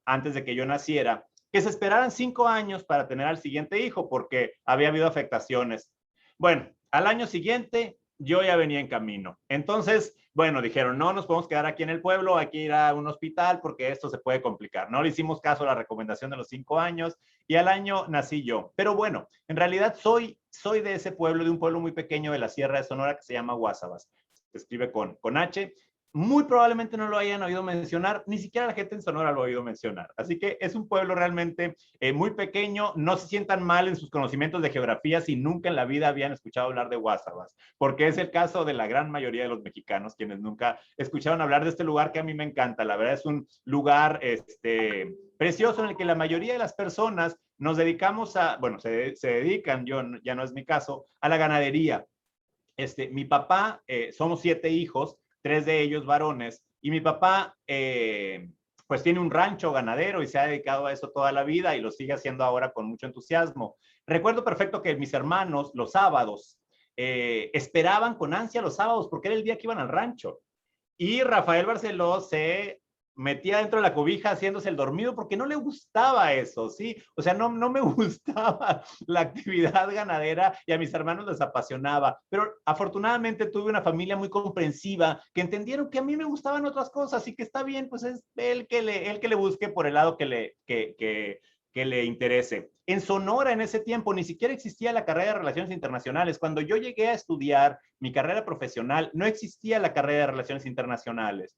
antes de que yo naciera, que se esperaran 5 años para tener al siguiente hijo, porque había habido afectaciones. Bueno, al año siguiente yo ya venía en camino. Entonces, bueno, dijeron, no nos podemos quedar aquí en el pueblo, hay que ir a un hospital porque esto se puede complicar. No le hicimos caso a la recomendación de los 5 años y al año nací yo. Pero bueno, en realidad soy de ese pueblo, de un pueblo muy pequeño de la Sierra de Sonora que se llama Guásabas. Se escribe con H. Muy probablemente no lo hayan oído mencionar, ni siquiera la gente en Sonora lo ha oído mencionar. Así que es un pueblo realmente muy pequeño. No se sientan mal en sus conocimientos de geografía si nunca en la vida habían escuchado hablar de Guásabas, porque es el caso de la gran mayoría de los mexicanos, quienes nunca escucharon hablar de este lugar que a mí me encanta. La verdad es un lugar precioso en el que la mayoría de las personas nos dedicamos se dedican, ya no es mi caso, a la ganadería. Mi papá, somos 7 hijos, 3 de ellos varones, y mi papá pues tiene un rancho ganadero y se ha dedicado a eso toda la vida y lo sigue haciendo ahora con mucho entusiasmo. Recuerdo perfecto que mis hermanos los sábados esperaban con ansia los sábados porque era el día que iban al rancho, y Rafael Barceló se metía dentro de la cobija haciéndose el dormido porque no le gustaba eso, ¿sí? O sea, no me gustaba la actividad ganadera y a mis hermanos les apasionaba, pero afortunadamente tuve una familia muy comprensiva que entendieron que a mí me gustaban otras cosas y que está bien, pues es él que le busque por el lado que le interese. En Sonora en ese tiempo ni siquiera existía la carrera de Relaciones Internacionales. Cuando yo llegué a estudiar mi carrera profesional, no existía la carrera de Relaciones Internacionales.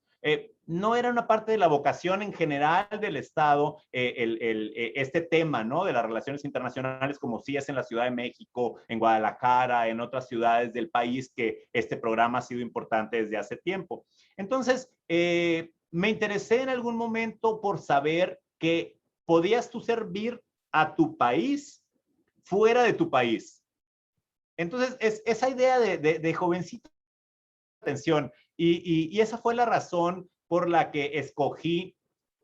No era una parte de la vocación en general del Estado este tema, ¿no? De las relaciones internacionales, como sí es en la Ciudad de México, en Guadalajara, en otras ciudades del país, que este programa ha sido importante desde hace tiempo. Entonces, me interesé en algún momento por saber que podías tú servir a tu país fuera de tu país. Entonces, esa idea de jovencito, atención, y esa fue la razón por la que escogí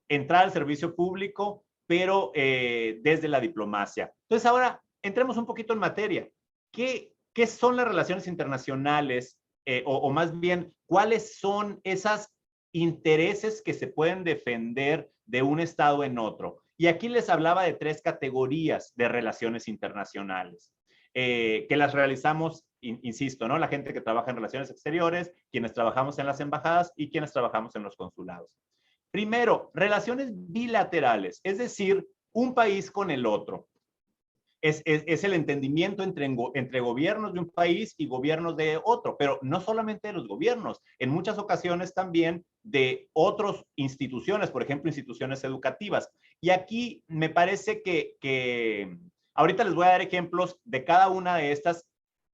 entrar al servicio público, pero desde la diplomacia. Entonces, ahora entremos un poquito en materia. ¿Qué son las relaciones internacionales? O más bien, ¿cuáles son esas intereses que se pueden defender de un Estado en otro. Y aquí les hablaba de 3 categorías de relaciones internacionales, que las realizamos, insisto, ¿no? La gente que trabaja en relaciones exteriores, quienes trabajamos en las embajadas y quienes trabajamos en los consulados. Primero, relaciones bilaterales, es decir, un país con el otro. Es el entendimiento entre gobiernos de un país y gobiernos de otro, pero no solamente de los gobiernos, en muchas ocasiones también de otras instituciones, por ejemplo, instituciones educativas. Y aquí me parece que ahorita les voy a dar ejemplos de cada una de estas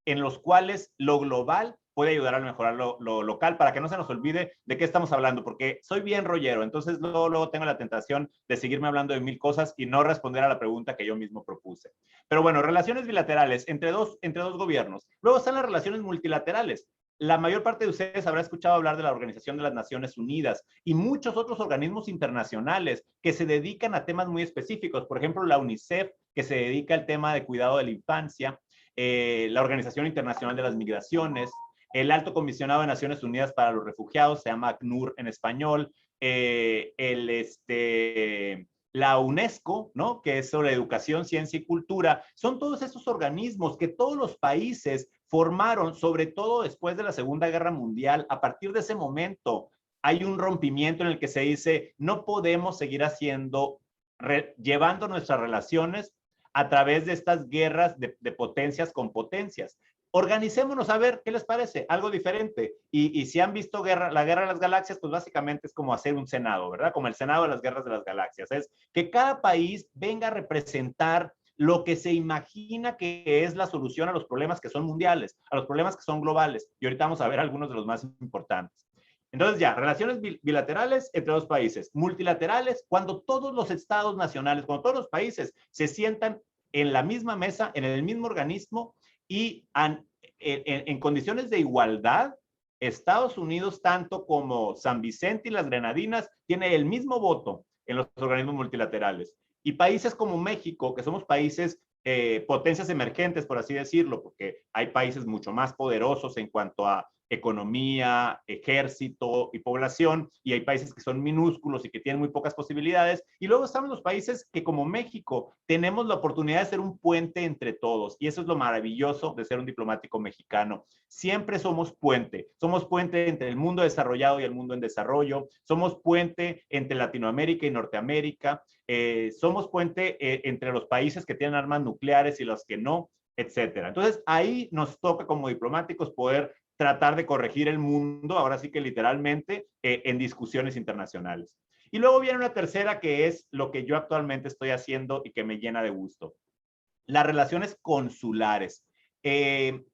en los cuales lo global puede ayudar a mejorar lo local, para que no se nos olvide de qué estamos hablando, porque soy bien rollero, entonces luego tengo la tentación de seguirme hablando de 1000 cosas y no responder a la pregunta que yo mismo propuse. Pero bueno, relaciones bilaterales entre dos gobiernos. Luego están las relaciones multilaterales. La mayor parte de ustedes habrá escuchado hablar de la Organización de las Naciones Unidas y muchos otros organismos internacionales que se dedican a temas muy específicos. Por ejemplo, la UNICEF, que se dedica al tema de cuidado de la infancia, la Organización Internacional de las Migraciones, el Alto Comisionado de Naciones Unidas para los Refugiados, se llama ACNUR en español, la UNESCO, ¿no? Que es sobre educación, ciencia y cultura. Son todos esos organismos que todos los países formaron, sobre todo después de la Segunda Guerra Mundial. A partir de ese momento hay un rompimiento en el que se dice, no podemos seguir llevando nuestras relaciones a través de estas guerras de potencias con potencias. Organicémonos a ver qué les parece, algo diferente. Y si han visto la Guerra de las Galaxias, pues básicamente es como hacer un senado, ¿verdad? Como el Senado de las Guerras de las Galaxias. Es que cada país venga a representar lo que se imagina que es la solución a los problemas que son mundiales, a los problemas que son globales. Y ahorita vamos a ver algunos de los más importantes. Entonces ya, relaciones bilaterales entre dos países. Multilaterales, cuando todos los estados nacionales, cuando todos los países se sientan en la misma mesa, en el mismo organismo, y en condiciones de igualdad, Estados Unidos, tanto como San Vicente y las Grenadinas, tiene el mismo voto en los organismos multilaterales. Y países como México, que somos países potencias emergentes, por así decirlo, porque hay países mucho más poderosos en cuanto a economía, ejército y población, y hay países que son minúsculos y que tienen muy pocas posibilidades, y luego están los países que, como México, tenemos la oportunidad de ser un puente entre todos, y eso es lo maravilloso de ser un diplomático mexicano. Siempre somos puente entre el mundo desarrollado y el mundo en desarrollo, somos puente entre Latinoamérica y Norteamérica, somos puente entre los países que tienen armas nucleares y los que no, etcétera. Entonces, ahí nos toca como diplomáticos poder tratar de corregir el mundo, ahora sí que literalmente, en discusiones internacionales. Y luego viene una tercera, que es lo que yo actualmente estoy haciendo y que me llena de gusto. Las relaciones consulares.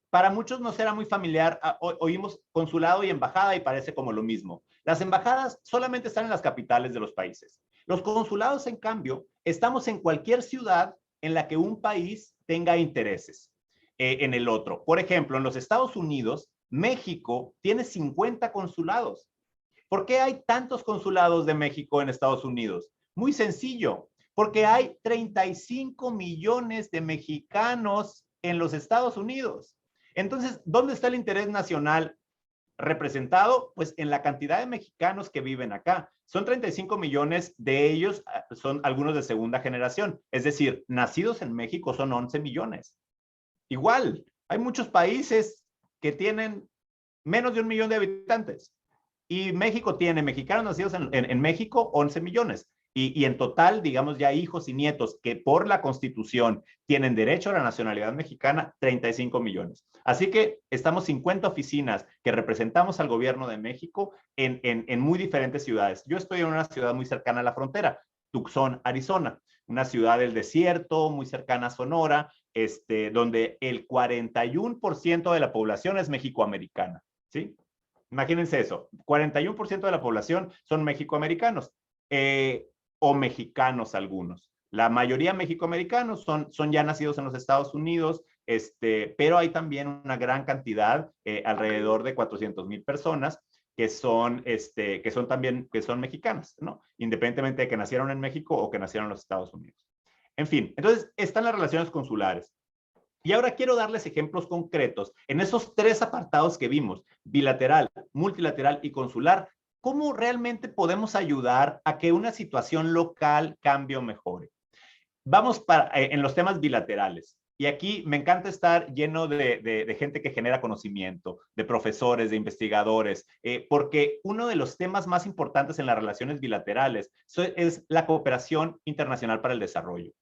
Para muchos no será muy familiar, oímos consulado y embajada y parece como lo mismo. Las embajadas solamente están en las capitales de los países. Los consulados, en cambio, estamos en cualquier ciudad en la que un país tenga intereses en el otro. Por ejemplo, en los Estados Unidos, México tiene 50 consulados. ¿Por qué hay tantos consulados de México en Estados Unidos? Muy sencillo, porque hay 35 millones de mexicanos en los Estados Unidos. Entonces, ¿dónde está el interés nacional representado? Pues en la cantidad de mexicanos que viven acá. Son 35 millones, de ellos son algunos de segunda generación. Es decir, nacidos en México son 11 millones. Igual, hay muchos países que tienen menos de 1 millón de habitantes. Y México tiene mexicanos nacidos en México 11 millones. Y en total, digamos, ya hijos y nietos que por la Constitución tienen derecho a la nacionalidad mexicana, 35 millones. Así que estamos 50 oficinas que representamos al gobierno de México en muy diferentes ciudades. Yo estoy en una ciudad muy cercana a la frontera, Tucson, Arizona, una ciudad del desierto, muy cercana a Sonora, donde el 41% de la población es mexicoamericana, ¿sí? Imagínense eso, 41% de la población son mexicoamericanos, o mexicanos algunos. La mayoría mexicoamericanos son ya nacidos en los Estados Unidos, pero hay también una gran cantidad, alrededor de 400,000 personas, que son mexicanas, ¿no? Independientemente de que nacieron en México o que nacieron en los Estados Unidos. En fin, entonces están las relaciones consulares. Y ahora quiero darles ejemplos concretos en esos 3 apartados que vimos, bilateral, multilateral y consular, ¿cómo realmente podemos ayudar a que una situación local cambie o mejore? Vamos en los temas bilaterales. Y aquí me encanta estar lleno de gente que genera conocimiento, de profesores, de investigadores, porque uno de los temas más importantes en las relaciones bilaterales es la cooperación internacional para el desarrollo.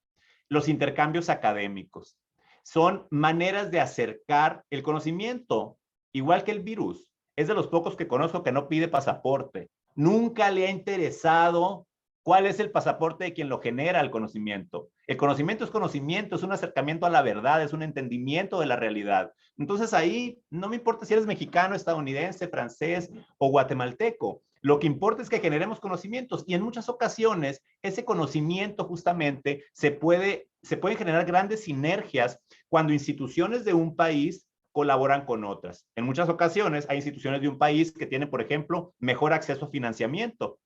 Los intercambios académicos son maneras de acercar el conocimiento, igual que el virus. Es de los pocos que conozco que no pide pasaporte. Nunca le ha interesado cuál es el pasaporte de quien lo genera el conocimiento. El conocimiento, es un acercamiento a la verdad, es un entendimiento de la realidad. Entonces ahí no me importa si eres mexicano, estadounidense, francés o guatemalteco. Lo que importa es que generemos conocimientos y en muchas ocasiones ese conocimiento justamente se pueden generar grandes sinergias cuando instituciones de un país colaboran con otras. En muchas ocasiones hay instituciones de un país que tienen, por ejemplo, mejor acceso a financiamiento,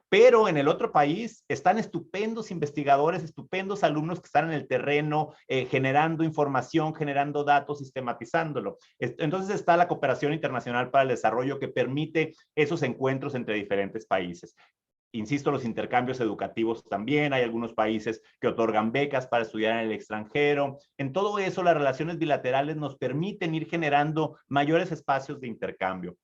pero en el otro país están estupendos investigadores, estupendos alumnos que están en el terreno generando información, generando datos, sistematizándolo. Entonces está la cooperación internacional para el desarrollo que permite esos encuentros entre diferentes países. Insisto, los intercambios educativos también. Hay algunos países que otorgan becas para estudiar en el extranjero. En todo eso, las relaciones bilaterales nos permiten ir generando mayores espacios de intercambio.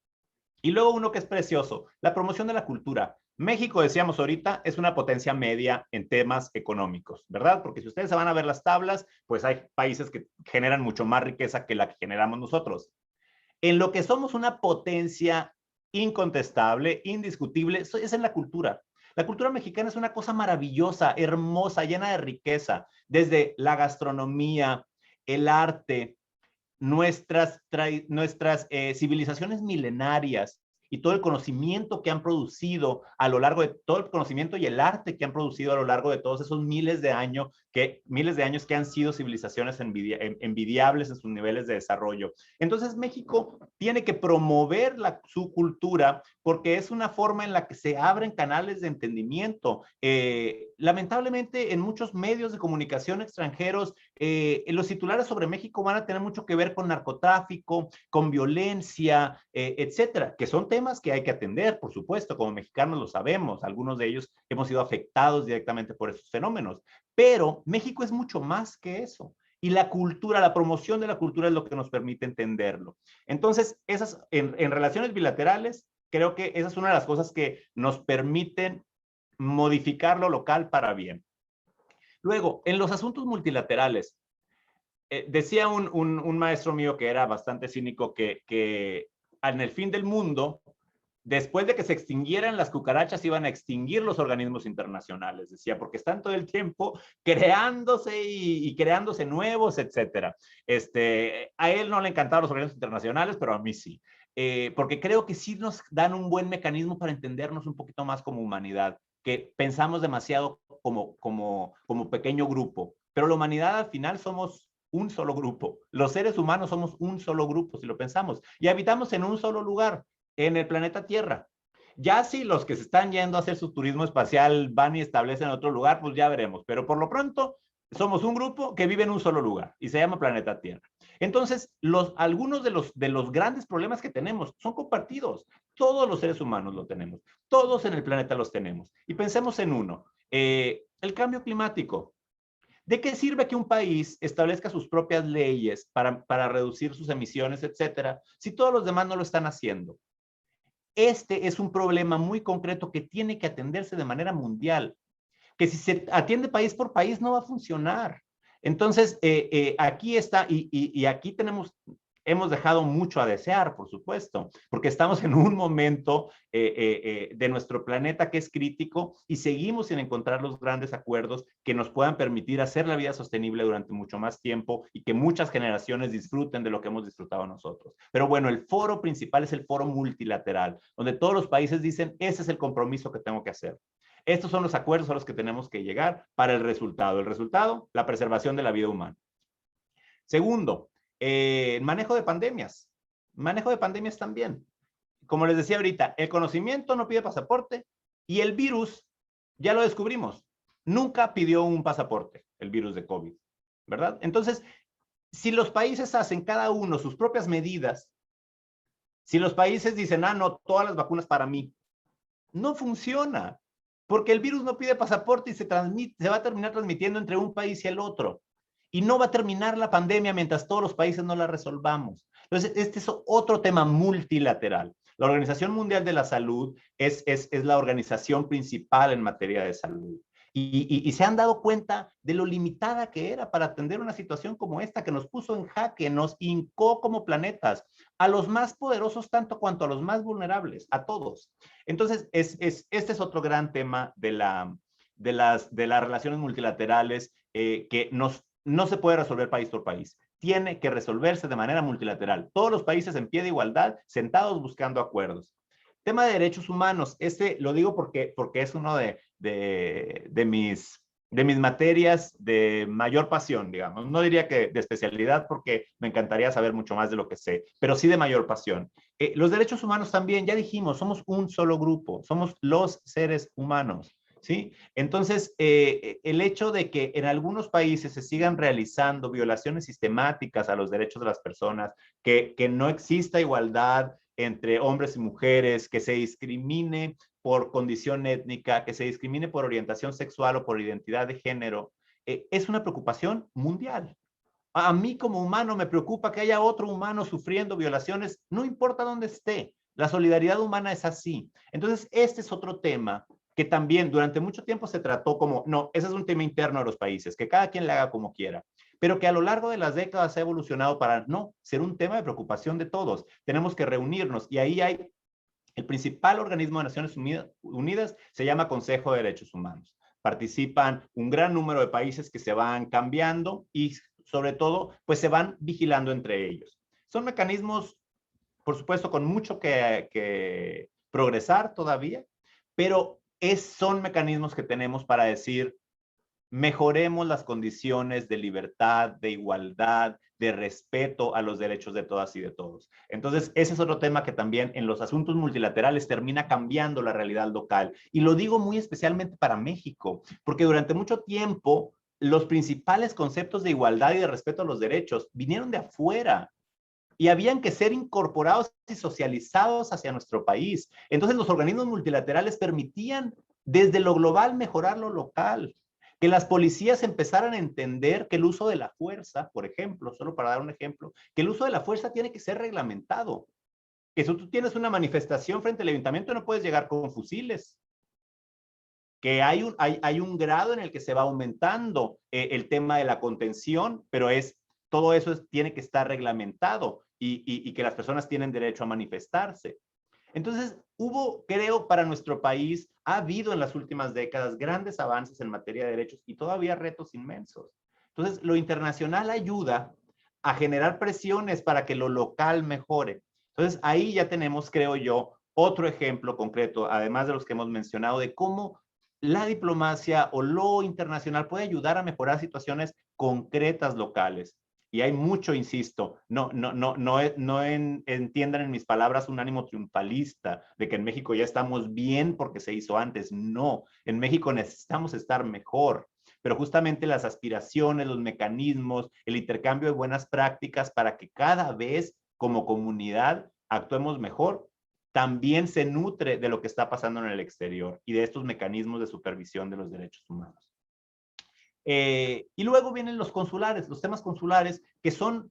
Y luego uno que es precioso, la promoción de la cultura. México, decíamos ahorita, es una potencia media en temas económicos, ¿verdad? Porque si ustedes se van a ver las tablas, pues hay países que generan mucho más riqueza que la que generamos nosotros. En lo que somos una potencia incontestable, indiscutible, es en la cultura. La cultura mexicana es una cosa maravillosa, hermosa, llena de riqueza, desde la gastronomía, el arte, nuestras civilizaciones milenarias y todo el conocimiento que han producido a lo largo de todo el conocimiento y el arte que han producido a lo largo de todos esos miles de años que han sido civilizaciones envidiables en sus niveles de desarrollo. Entonces México tiene que promover su cultura porque es una forma en la que se abren canales de entendimiento. Lamentablemente en muchos medios de comunicación extranjeros los titulares sobre México van a tener mucho que ver con narcotráfico, con violencia, etcétera, que son temas que hay que atender, por supuesto, como mexicanos lo sabemos, algunos de ellos hemos sido afectados directamente por esos fenómenos, pero México es mucho más que eso. Y la cultura, la promoción de la cultura es lo que nos permite entenderlo. Entonces, en relaciones bilaterales, creo que esa es una de las cosas que nos permiten modificar lo local para bien. Luego, en los asuntos multilaterales, decía un maestro mío que era bastante cínico que en el fin del mundo, después de que se extinguieran las cucarachas, iban a extinguir los organismos internacionales, decía, porque están todo el tiempo creándose y creándose nuevos, etcétera. A él no le encantaban los organismos internacionales, pero a mí sí. Porque creo que sí nos dan un buen mecanismo para entendernos un poquito más como humanidad, que pensamos demasiado como pequeño grupo, pero la humanidad al final somos un solo grupo. Los seres humanos somos un solo grupo, si lo pensamos, y habitamos en un solo lugar, en el planeta Tierra. Ya si los que se están yendo a hacer su turismo espacial van y establecen otro lugar, pues ya veremos, pero por lo pronto somos un grupo que vive en un solo lugar y se llama planeta Tierra. Entonces, algunos de los grandes problemas que tenemos son compartidos. Todos los seres humanos lo tenemos. Todos en el planeta los tenemos. Y pensemos en uno. El cambio climático. ¿De qué sirve que un país establezca sus propias leyes para reducir sus emisiones, etcétera, si todos los demás no lo están haciendo? Este es un problema muy concreto que tiene que atenderse de manera mundial, que si se atiende país por país no va a funcionar. Entonces, aquí está, y aquí hemos dejado mucho a desear, por supuesto, porque estamos en un momento de nuestro planeta que es crítico y seguimos sin encontrar los grandes acuerdos que nos puedan permitir hacer la vida sostenible durante mucho más tiempo y que muchas generaciones disfruten de lo que hemos disfrutado nosotros. Pero bueno, el foro principal es el foro multilateral, donde todos los países dicen, ese es el compromiso que tengo que hacer. Estos son los acuerdos a los que tenemos que llegar para el resultado. El resultado, la preservación de la vida humana. Segundo, manejo de pandemias. Manejo de pandemias también. Como les decía ahorita, el conocimiento no pide pasaporte y el virus, ya lo descubrimos, nunca pidió un pasaporte, el virus de COVID, ¿verdad? Entonces, si los países hacen cada uno sus propias medidas, si los países dicen, no, todas las vacunas para mí, No funciona, porque el virus no pide pasaporte y se va a terminar transmitiendo entre un país y el otro. Y no va a terminar la pandemia mientras todos los países no la resolvamos. Entonces, este es otro tema multilateral. La Organización Mundial de la Salud es la organización principal en materia de salud. Y se han dado cuenta de lo limitada que era para atender una situación como esta, que nos puso en jaque, nos hincó como planetas, a los más poderosos tanto cuanto a los más vulnerables, a todos. Entonces, este es otro gran tema de las relaciones multilaterales que no se puede resolver país por país. Tiene que resolverse de manera multilateral. Todos los países en pie de igualdad, sentados buscando acuerdos. Tema de derechos humanos, lo digo porque es uno de mis materias de mayor pasión, digamos. No diría que de especialidad porque me encantaría saber mucho más de lo que sé, pero sí de mayor pasión. Los derechos humanos también, ya dijimos, somos un solo grupo, somos los seres humanos, ¿sí? Entonces, el hecho de que en algunos países se sigan realizando violaciones sistemáticas a los derechos de las personas, que no exista igualdad entre hombres y mujeres, que se discrimine por condición étnica, que se discrimine por orientación sexual o por identidad de género, es una preocupación mundial. A mí como humano me preocupa que haya otro humano sufriendo violaciones, no importa dónde esté. La solidaridad humana es así. Entonces, este es otro tema que también durante mucho tiempo se trató como, no, ese es un tema interno de los países, que cada quien le haga como quiera, pero que a lo largo de las décadas ha evolucionado para no ser un tema de preocupación de todos. Tenemos que reunirnos y ahí hay el principal organismo de Naciones Unidas, se llama Consejo de Derechos Humanos. Participan un gran número de países que se van cambiando y sobre todo, pues se van vigilando entre ellos. Son mecanismos, por supuesto, con mucho que progresar todavía, pero son mecanismos que tenemos para decir, mejoremos las condiciones de libertad, de igualdad, de respeto a los derechos de todas y de todos. Entonces, ese es otro tema que también en los asuntos multilaterales termina cambiando la realidad local. Y lo digo muy especialmente para México, porque durante mucho tiempo los principales conceptos de igualdad y de respeto a los derechos vinieron de afuera y habían que ser incorporados y socializados hacia nuestro país. Entonces, los organismos multilaterales permitían desde lo global mejorar lo local. Que las policías empezaran a entender que el uso de la fuerza, por ejemplo, solo para dar un ejemplo, que el uso de la fuerza tiene que ser reglamentado. Que si tú tienes una manifestación frente al ayuntamiento no puedes llegar con fusiles. Que hay un grado en el que se va aumentando el tema de la contención, pero todo eso tiene que estar reglamentado y que las personas tienen derecho a manifestarse. Entonces, creo, para nuestro país, ha habido en las últimas décadas grandes avances en materia de derechos y todavía retos inmensos. Entonces, lo internacional ayuda a generar presiones para que lo local mejore. Entonces, ahí ya tenemos, creo yo, otro ejemplo concreto, además de los que hemos mencionado, de cómo la diplomacia o lo internacional puede ayudar a mejorar situaciones concretas locales. Y hay mucho, insisto, no entiendan en mis palabras un ánimo triunfalista de que en México ya estamos bien porque se hizo antes. No, en México necesitamos estar mejor, pero justamente las aspiraciones, los mecanismos, el intercambio de buenas prácticas para que cada vez como comunidad actuemos mejor, también se nutre de lo que está pasando en el exterior y de estos mecanismos de supervisión de los derechos humanos. Y luego vienen los consulares, los temas consulares, que son,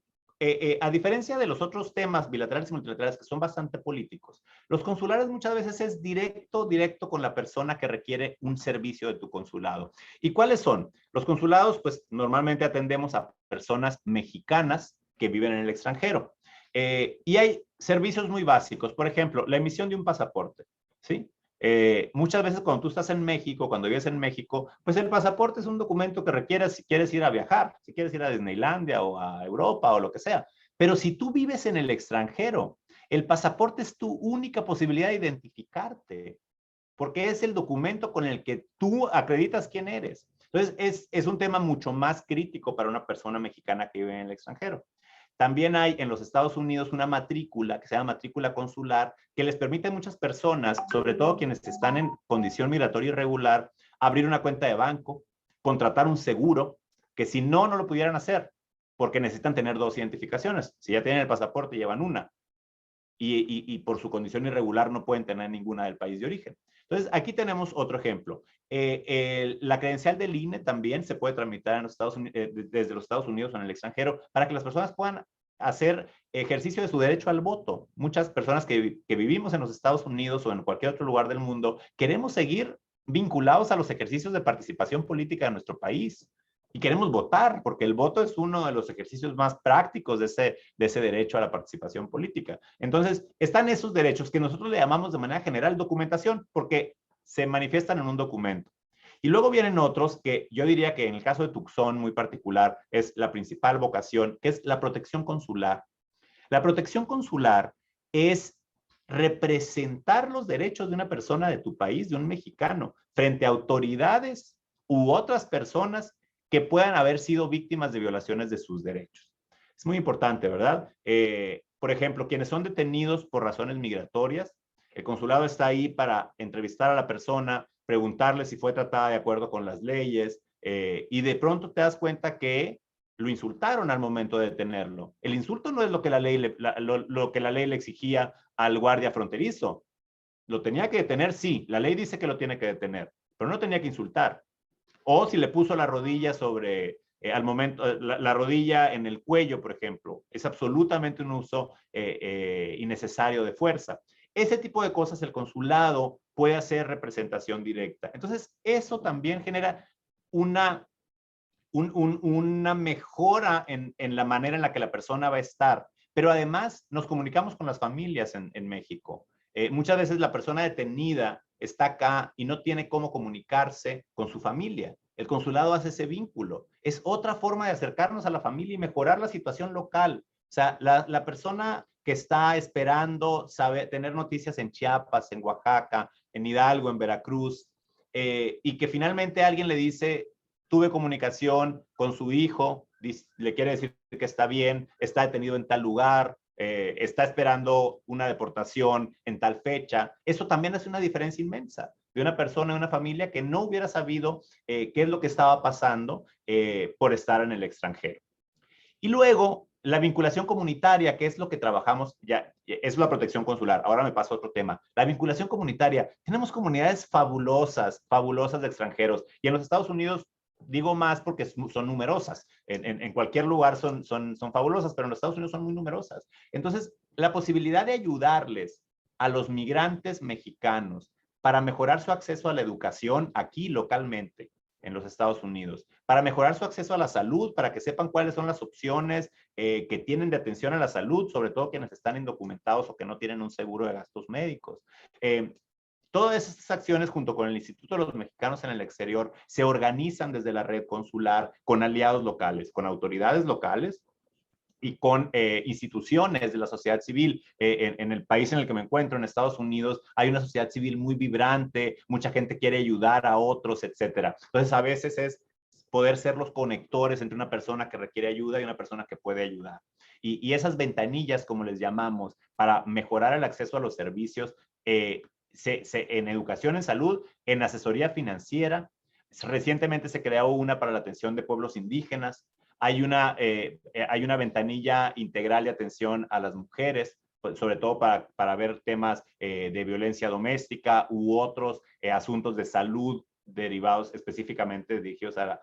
a diferencia de los otros temas bilaterales y multilaterales, que son bastante políticos, los consulares muchas veces es directo con la persona que requiere un servicio de tu consulado. ¿Y cuáles son? Los consulados, pues normalmente atendemos a personas mexicanas que viven en el extranjero. Y hay servicios muy básicos, por ejemplo, la emisión de un pasaporte, ¿sí? Muchas veces cuando tú estás en México, cuando vives en México, pues el pasaporte es un documento que requieres si quieres ir a viajar, si quieres ir a Disneylandia o a Europa o lo que sea. Pero si tú vives en el extranjero, el pasaporte es tu única posibilidad de identificarte, porque es el documento con el que tú acreditas quién eres. Entonces, es un tema mucho más crítico para una persona mexicana que vive en el extranjero. También hay en los Estados Unidos una matrícula que se llama matrícula consular que les permite a muchas personas, sobre todo quienes están en condición migratoria irregular, abrir una cuenta de banco, contratar un seguro, que si no, no lo pudieran hacer porque necesitan tener 2 identificaciones. Si ya tienen el pasaporte, llevan una. Y por su condición irregular no pueden tener ninguna del país de origen. Entonces, aquí tenemos otro ejemplo. La credencial del INE también se puede tramitar en los desde los Estados Unidos o en el extranjero para que las personas puedan hacer ejercicio de su derecho al voto. Muchas personas que vivimos en los Estados Unidos o en cualquier otro lugar del mundo queremos seguir vinculados a los ejercicios de participación política de nuestro país. Y queremos votar, porque el voto es uno de los ejercicios más prácticos de ese derecho a la participación política. Entonces, están esos derechos que nosotros le llamamos de manera general documentación, porque se manifiestan en un documento. Y luego vienen otros que yo diría que en el caso de Tucson muy particular es la principal vocación, que es la protección consular. La protección consular es representar los derechos de una persona de tu país, de un mexicano, frente a autoridades u otras personas que puedan haber sido víctimas de violaciones de sus derechos. Es muy importante, ¿verdad? Por ejemplo, quienes son detenidos por razones migratorias, el consulado está ahí para entrevistar a la persona, preguntarle si fue tratada de acuerdo con las leyes, y de pronto te das cuenta que lo insultaron al momento de detenerlo. El insulto no es lo que la ley le exigía al guardia fronterizo. Lo tenía que detener, sí, la ley dice que lo tiene que detener, pero no tenía que insultar. O si le puso la rodilla sobre, al momento, la rodilla en el cuello, por ejemplo, es absolutamente un uso innecesario de fuerza. Ese tipo de cosas el consulado puede hacer representación directa. Entonces, eso también genera una mejora en la manera en la que la persona va a estar. Pero además nos comunicamos con las familias en México. Muchas veces la persona detenida está acá y no tiene cómo comunicarse con su familia. El consulado hace ese vínculo. Es otra forma de acercarnos a la familia y mejorar la situación local. O sea, la persona que está esperando tener noticias en Chiapas, en Oaxaca, en Hidalgo, en Veracruz, y que finalmente alguien le dice, tuve comunicación con su hijo, le quiere decir que está bien, está detenido en tal lugar, está esperando una deportación en tal fecha. Eso también hace una diferencia inmensa de una persona, de una familia que no hubiera sabido qué es lo que estaba pasando por estar en el extranjero. Y luego, la vinculación comunitaria, que es lo que trabajamos, ya es la protección consular. Ahora me paso a otro tema. La vinculación comunitaria. Tenemos comunidades fabulosas, fabulosas de extranjeros. Y en los Estados Unidos, digo más porque son numerosas. En cualquier lugar son fabulosas, pero en los Estados Unidos son muy numerosas. Entonces, la posibilidad de ayudarles a los migrantes mexicanos para mejorar su acceso a la educación aquí localmente, en los Estados Unidos, para mejorar su acceso a la salud, para que sepan cuáles son las opciones que tienen de atención a la salud, sobre todo quienes están indocumentados o que no tienen un seguro de gastos médicos. Todas estas acciones, junto con el Instituto de los Mexicanos en el Exterior, se organizan desde la red consular con aliados locales, con autoridades locales y con instituciones de la sociedad civil. En el país en el que me encuentro, en Estados Unidos, hay una sociedad civil muy vibrante, mucha gente quiere ayudar a otros, etcétera. Entonces, a veces es poder ser los conectores entre una persona que requiere ayuda y una persona que puede ayudar. Y esas ventanillas, como les llamamos, para mejorar el acceso a los servicios en educación, en salud, en asesoría financiera. Recientemente se creó una para la atención de pueblos indígenas. Hay una ventanilla integral de atención a las mujeres, sobre todo para ver temas de violencia doméstica u otros asuntos de salud derivados específicamente dirigidos a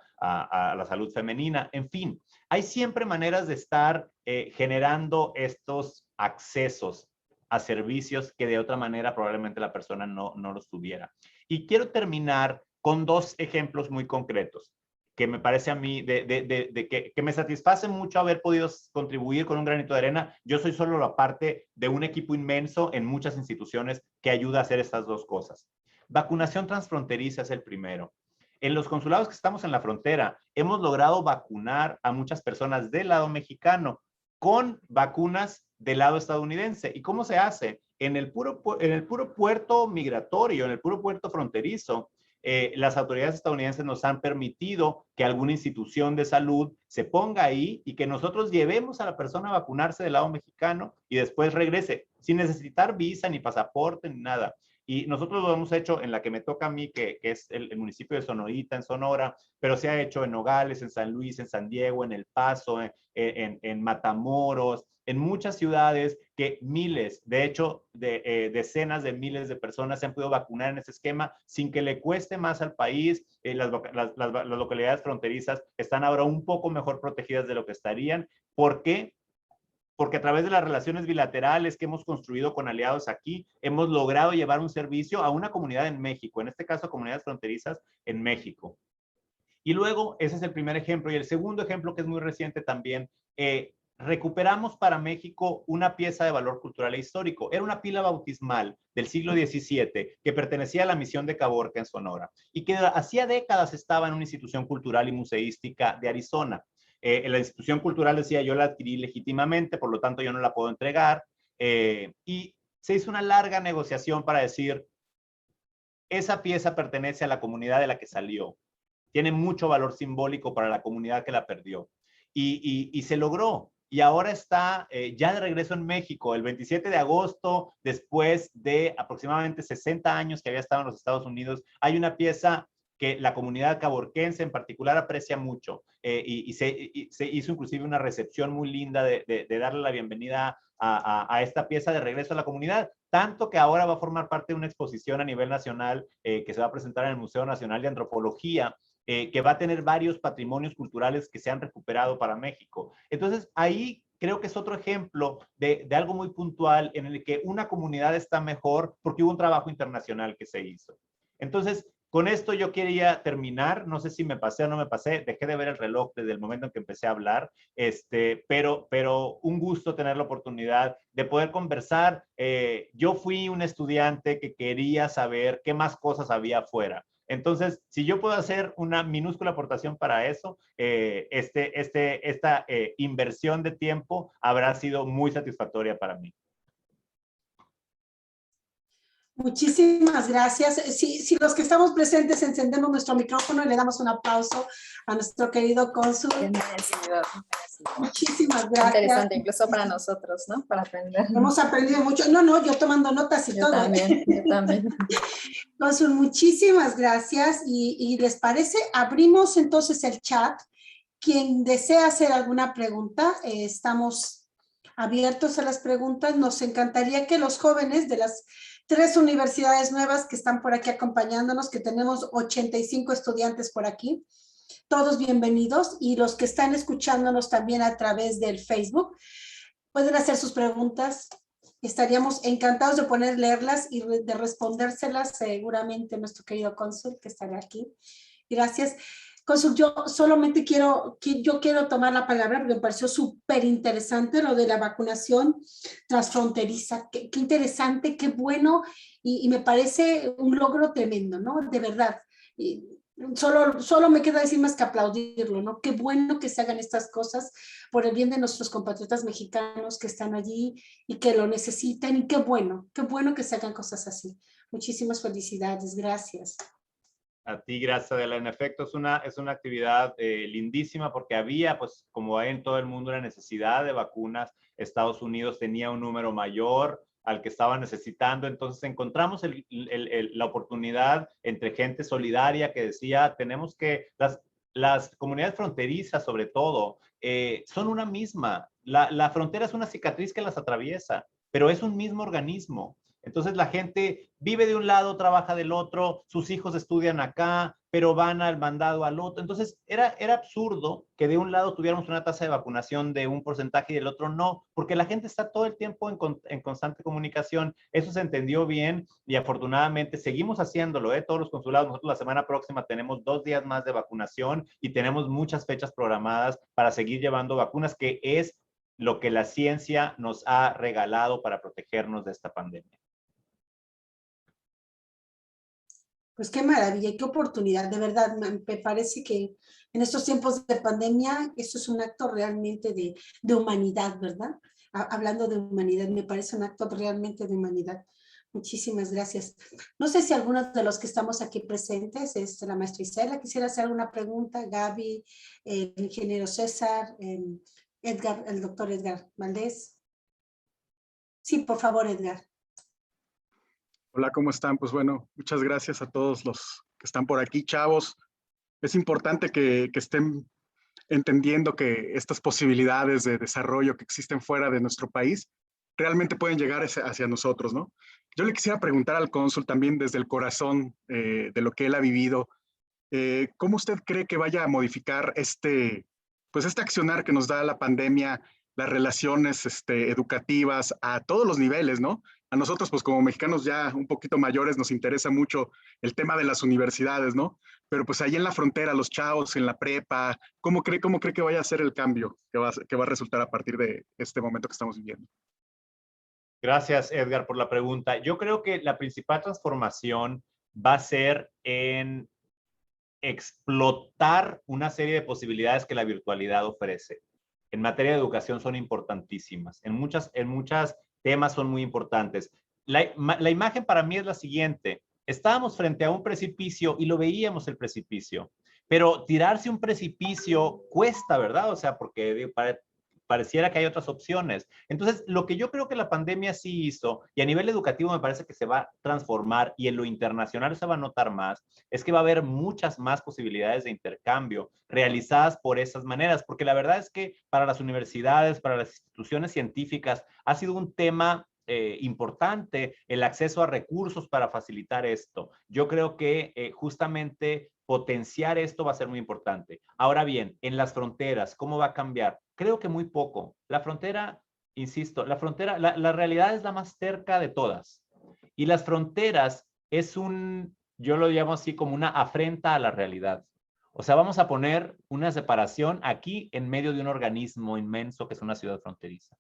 la salud femenina. En fin, hay siempre maneras de estar generando estos accesos a servicios que de otra manera probablemente la persona no los tuviera. Y quiero terminar con dos ejemplos muy concretos que me parece a mí que me satisface mucho haber podido contribuir con un granito de arena. Yo soy solo la parte de un equipo inmenso en muchas instituciones que ayuda a hacer estas dos cosas. Vacunación transfronteriza es el primero. En los consulados que estamos en la frontera, hemos logrado vacunar a muchas personas del lado mexicano con vacunas del lado estadounidense. ¿Y cómo se hace? En el puro puerto migratorio, en el puro puerto fronterizo, las autoridades estadounidenses nos han permitido que alguna institución de salud se ponga ahí y que nosotros llevemos a la persona a vacunarse del lado mexicano y después regrese sin necesitar visa ni pasaporte ni nada. Y nosotros lo hemos hecho en la que me toca a mí, que es el municipio de Sonorita, en Sonora, pero se ha hecho en Nogales, en San Luis, en San Diego, en El Paso, en Matamoros, en muchas ciudades que miles, de hecho, decenas de miles de personas se han podido vacunar en ese esquema sin que le cueste más al país. Las localidades fronterizas están ahora un poco mejor protegidas de lo que estarían. ¿Por qué? Porque a través de las relaciones bilaterales que hemos construido con aliados aquí, hemos logrado llevar un servicio a una comunidad en México, en este caso comunidades fronterizas en México. Y luego, ese es el primer ejemplo. Y el segundo ejemplo, que es muy reciente también, recuperamos para México una pieza de valor cultural e histórico. Era una pila bautismal del siglo XVII que pertenecía a la misión de Caborca en Sonora y que hacía décadas estaba en una institución cultural y museística de Arizona. La institución cultural decía, yo la adquirí legítimamente, por lo tanto yo no la puedo entregar. Y se hizo una larga negociación para decir, esa pieza pertenece a la comunidad de la que salió. Tiene mucho valor simbólico para la comunidad que la perdió. Y se logró. Y ahora está ya de regreso en México, el 27 de agosto, después de aproximadamente 60 años que había estado en los Estados Unidos. Hay una pieza que la comunidad caborquense en particular aprecia mucho y se hizo inclusive una recepción muy linda de darle la bienvenida a esta pieza de regreso a la comunidad, tanto que ahora va a formar parte de una exposición a nivel nacional que se va a presentar en el Museo Nacional de Antropología, que va a tener varios patrimonios culturales que se han recuperado para México. Entonces, ahí creo que es otro ejemplo de algo muy puntual en el que una comunidad está mejor porque hubo un trabajo internacional que se hizo. Entonces, con esto yo quería terminar. No sé si me pasé o no me pasé. Dejé de ver el reloj desde el momento en que empecé a hablar. Pero un gusto tener la oportunidad de poder conversar. Yo fui un estudiante que quería saber qué más cosas había afuera. Entonces, si yo puedo hacer una minúscula aportación para eso, esta inversión de tiempo habrá sido muy satisfactoria para mí. Muchísimas gracias. Si los que estamos presentes encendemos nuestro micrófono y le damos un aplauso a nuestro querido cónsul. Muchísimas gracias. Interesante, incluso para nosotros, ¿no? Para aprender. Hemos aprendido mucho. No, yo tomando notas y yo todo. También, yo también. Cónsul, muchísimas gracias. Y ¿les parece? Abrimos entonces el chat. Quien desea hacer alguna pregunta, estamos abiertos a las preguntas. Nos encantaría que los jóvenes de las 3 universidades nuevas que están por aquí acompañándonos, que tenemos 85 estudiantes por aquí, todos bienvenidos, y los que están escuchándonos también a través del Facebook, pueden hacer sus preguntas. Estaríamos encantados de poder leerlas y de respondérselas seguramente nuestro querido cónsul que estará aquí. Gracias. Cónsul, yo solamente quiero tomar la palabra porque me pareció súper interesante lo de la vacunación transfronteriza. Qué interesante, qué bueno, y me parece un logro tremendo, ¿no? De verdad. Solo me queda decir más que aplaudirlo, ¿no? Qué bueno que se hagan estas cosas por el bien de nuestros compatriotas mexicanos que están allí y que lo necesitan, y qué bueno que se hagan cosas así. Muchísimas felicidades, gracias. A ti, gracias, Adela. En efecto, es una actividad lindísima porque había, pues, como hay en todo el mundo, una necesidad de vacunas. Estados Unidos tenía un número mayor al que estaba necesitando. Entonces encontramos la oportunidad entre gente solidaria que decía, tenemos que, las comunidades fronterizas sobre todo, son una misma. La frontera es una cicatriz que las atraviesa, pero es un mismo organismo. Entonces la gente vive de un lado, trabaja del otro, sus hijos estudian acá, pero van al mandado al otro. Entonces era absurdo que de un lado tuviéramos una tasa de vacunación de un porcentaje y del otro no, porque la gente está todo el tiempo en constante comunicación. Eso se entendió bien y afortunadamente seguimos haciéndolo, todos los consulados. Nosotros la semana próxima tenemos 2 días más de vacunación y tenemos muchas fechas programadas para seguir llevando vacunas, que es lo que la ciencia nos ha regalado para protegernos de esta pandemia. Pues qué maravilla y qué oportunidad, de verdad. Me parece que en estos tiempos de pandemia, esto es un acto realmente de humanidad, ¿verdad? Hablando de humanidad, me parece un acto realmente de humanidad. Muchísimas gracias. No sé si algunos de los que estamos aquí presentes, la maestra Isela, quisiera hacer alguna pregunta, Gaby, el ingeniero César, Edgar, el doctor Edgar Valdés. Sí, por favor, Edgar. Hola, ¿cómo están? Pues bueno, muchas gracias a todos los que están por aquí, chavos. Es importante que estén entendiendo que estas posibilidades de desarrollo que existen fuera de nuestro país realmente pueden llegar hacia nosotros, ¿no? Yo le quisiera preguntar al cónsul también desde el corazón de lo que él ha vivido, ¿cómo usted cree que vaya a modificar pues este accionar que nos da la pandemia, las relaciones educativas a todos los niveles, ¿no? A nosotros, pues como mexicanos ya un poquito mayores, nos interesa mucho el tema de las universidades, ¿no? Pero pues ahí en la frontera, los chavos en la prepa, ¿cómo cree que vaya a ser el cambio que va a resultar a partir de este momento que estamos viviendo? Gracias, Edgar, por la pregunta. Yo creo que la principal transformación va a ser en explotar una serie de posibilidades que la virtualidad ofrece. En materia de educación son importantísimas. En muchas temas son muy importantes. La imagen para mí es la siguiente. Estábamos frente a un precipicio y lo veíamos el precipicio. Pero tirarse un precipicio cuesta, ¿verdad? O sea, porque pareciera que hay otras opciones. Entonces, lo que yo creo que la pandemia sí hizo, y a nivel educativo me parece que se va a transformar, y en lo internacional se va a notar más, es que va a haber muchas más posibilidades de intercambio realizadas por esas maneras, porque la verdad es que para las universidades, para las instituciones científicas, ha sido un tema importante el acceso a recursos para facilitar esto. Yo creo que justamente potenciar esto va a ser muy importante. Ahora bien, en las fronteras, ¿cómo va a cambiar? Creo que muy poco. La frontera, insisto, la realidad es la más cerca de todas. Y las fronteras es yo lo llamo así como una afrenta a la realidad. O sea, vamos a poner una separación aquí en medio de un organismo inmenso que es una ciudad fronteriza.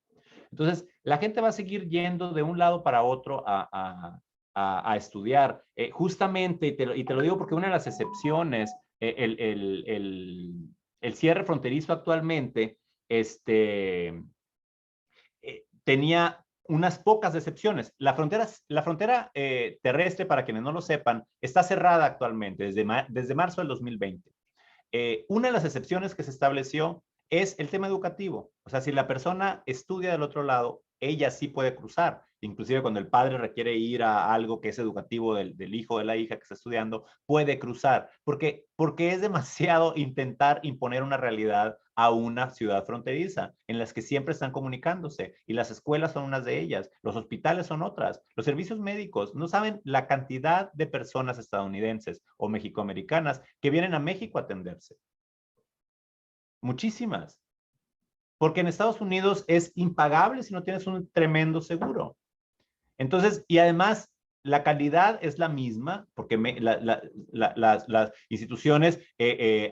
Entonces, la gente va a seguir yendo de un lado para otro a estudiar. Justamente, y te lo digo porque una de las excepciones, el cierre fronterizo actualmente, tenía unas pocas excepciones. La frontera terrestre, para quienes no lo sepan, está cerrada actualmente desde marzo del 2020. Una de las excepciones que se estableció es el tema educativo. O sea, si la persona estudia del otro lado, ella sí puede cruzar. Inclusive cuando el padre requiere ir a algo que es educativo del hijo o de la hija que está estudiando, puede cruzar. Porque es demasiado intentar imponer una realidad a una ciudad fronteriza en las que siempre están comunicándose, y las escuelas son unas de ellas, los hospitales son otras, los servicios médicos. No saben la cantidad de personas estadounidenses o mexicoamericanas que vienen a México a atenderse. Muchísimas. Porque en Estados Unidos es impagable si no tienes un tremendo seguro. Entonces, y además, la calidad es la misma, porque las instituciones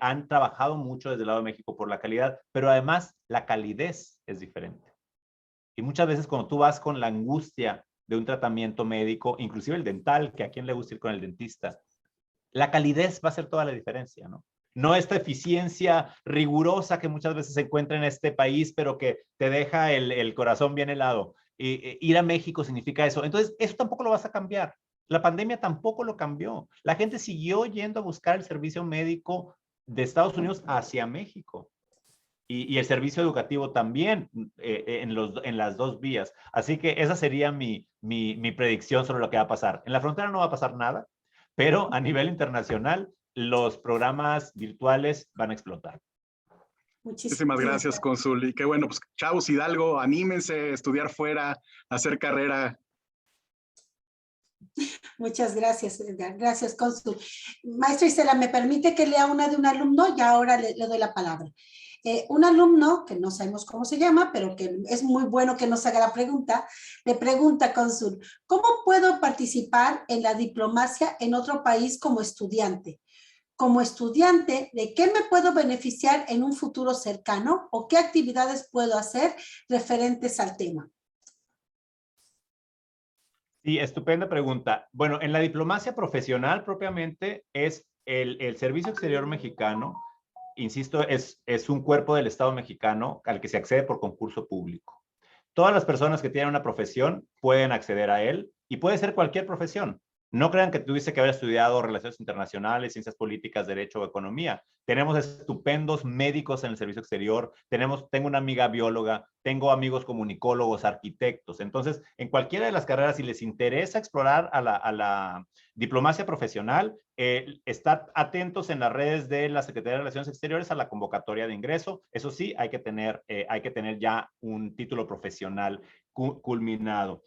han trabajado mucho desde el lado de México por la calidad, pero además la calidez es diferente. Y muchas veces cuando tú vas con la angustia de un tratamiento médico, inclusive el dental, que a quién le gusta ir con el dentista, la calidez va a hacer toda la diferencia, ¿no? No esta eficiencia rigurosa que muchas veces se encuentra en este país, pero que te deja el corazón bien helado. Ir a México significa eso. Entonces, eso tampoco lo vas a cambiar. La pandemia tampoco lo cambió. La gente siguió yendo a buscar el servicio médico de Estados Unidos hacia México. Y el servicio educativo también en las dos vías. Así que esa sería mi predicción sobre lo que va a pasar. En la frontera no va a pasar nada, pero a nivel internacional los programas virtuales van a explotar. Muchísimas gracias, cónsul. Y qué bueno, pues chavos Hidalgo, anímense a estudiar fuera, a hacer carrera. Muchas gracias, Edgar. Gracias, cónsul. Maestra Isela, ¿me permite que lea una de un alumno? Ya ahora le doy la palabra. Un alumno, que no sabemos cómo se llama, pero que es muy bueno que nos haga la pregunta, le pregunta, cónsul, ¿cómo puedo participar en la diplomacia en otro país como estudiante? Como estudiante, ¿de qué me puedo beneficiar en un futuro cercano o qué actividades puedo hacer referentes al tema? Sí, estupenda pregunta. Bueno, en la diplomacia profesional propiamente es el Servicio Exterior Mexicano, insisto, es un cuerpo del Estado mexicano al que se accede por concurso público. Todas las personas que tienen una profesión pueden acceder a él y puede ser cualquier profesión. No crean que tuviste que haber estudiado relaciones internacionales, ciencias políticas, derecho o economía. Tenemos estupendos médicos en el servicio exterior, tengo una amiga bióloga, tengo amigos comunicólogos, arquitectos. Entonces, en cualquiera de las carreras, si les interesa explorar a la diplomacia profesional, estar atentos en las redes de la Secretaría de Relaciones Exteriores a la convocatoria de ingreso. Eso sí, hay que tener ya un título profesional culminado.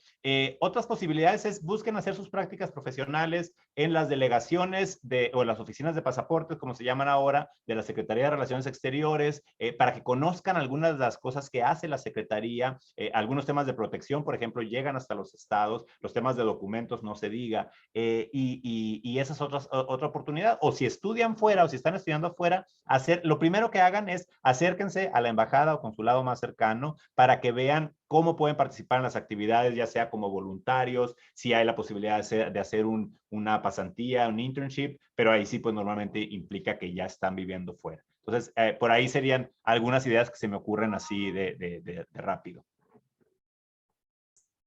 Otras posibilidades es busquen hacer sus prácticas profesionales en las delegaciones o las oficinas de pasaportes, como se llaman ahora, de la Secretaría de Relaciones Exteriores, para que conozcan algunas de las cosas que hace la Secretaría. Algunos temas de protección, por ejemplo, llegan hasta los estados, los temas de documentos no se diga, y esa es otra oportunidad. O si estudian fuera o si están estudiando afuera, lo primero que hagan es acérquense a la embajada o consulado más cercano para que vean cómo pueden participar en las actividades, ya sea como voluntarios, si hay la posibilidad de hacer una pasantía, un internship, pero ahí sí pues normalmente implica que ya están viviendo fuera. Entonces, por ahí serían algunas ideas que se me ocurren así de rápido.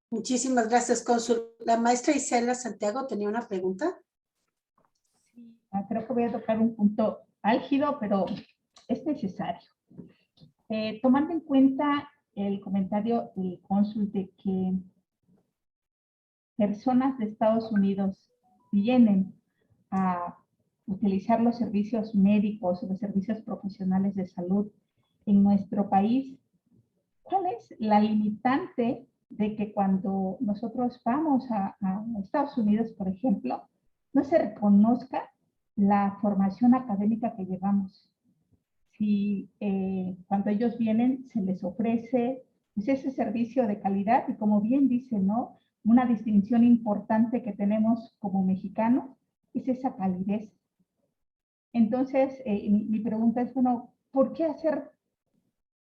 Muchísimas gracias, cónsul. La maestra Isela Santiago tenía una pregunta. Sí, creo que voy a tocar un punto álgido, pero es necesario. Tomando en cuenta el comentario del cónsul de que personas de Estados Unidos vienen a utilizar los servicios médicos o los servicios profesionales de salud en nuestro país, ¿cuál es la limitante de que cuando nosotros vamos a Estados Unidos, por ejemplo, no se reconozca la formación académica que llevamos? Si cuando ellos vienen se les ofrece pues, ese servicio de calidad y como bien dice, ¿no? Una distinción importante que tenemos como mexicanos es esa calidez. Entonces, mi pregunta es, bueno, ¿por qué hacer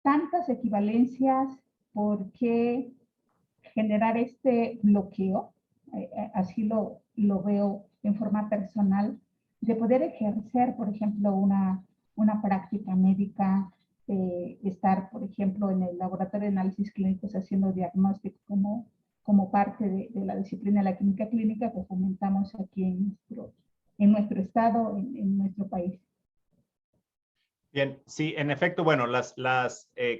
tantas equivalencias? ¿Por qué generar este bloqueo? Así lo veo en forma personal, de poder ejercer, por ejemplo, una práctica médica, estar, por ejemplo, en el laboratorio de análisis clínicos haciendo diagnóstico como parte de la disciplina de la química clínica que fomentamos aquí en nuestro estado, en nuestro país. Bien, sí, en efecto, bueno,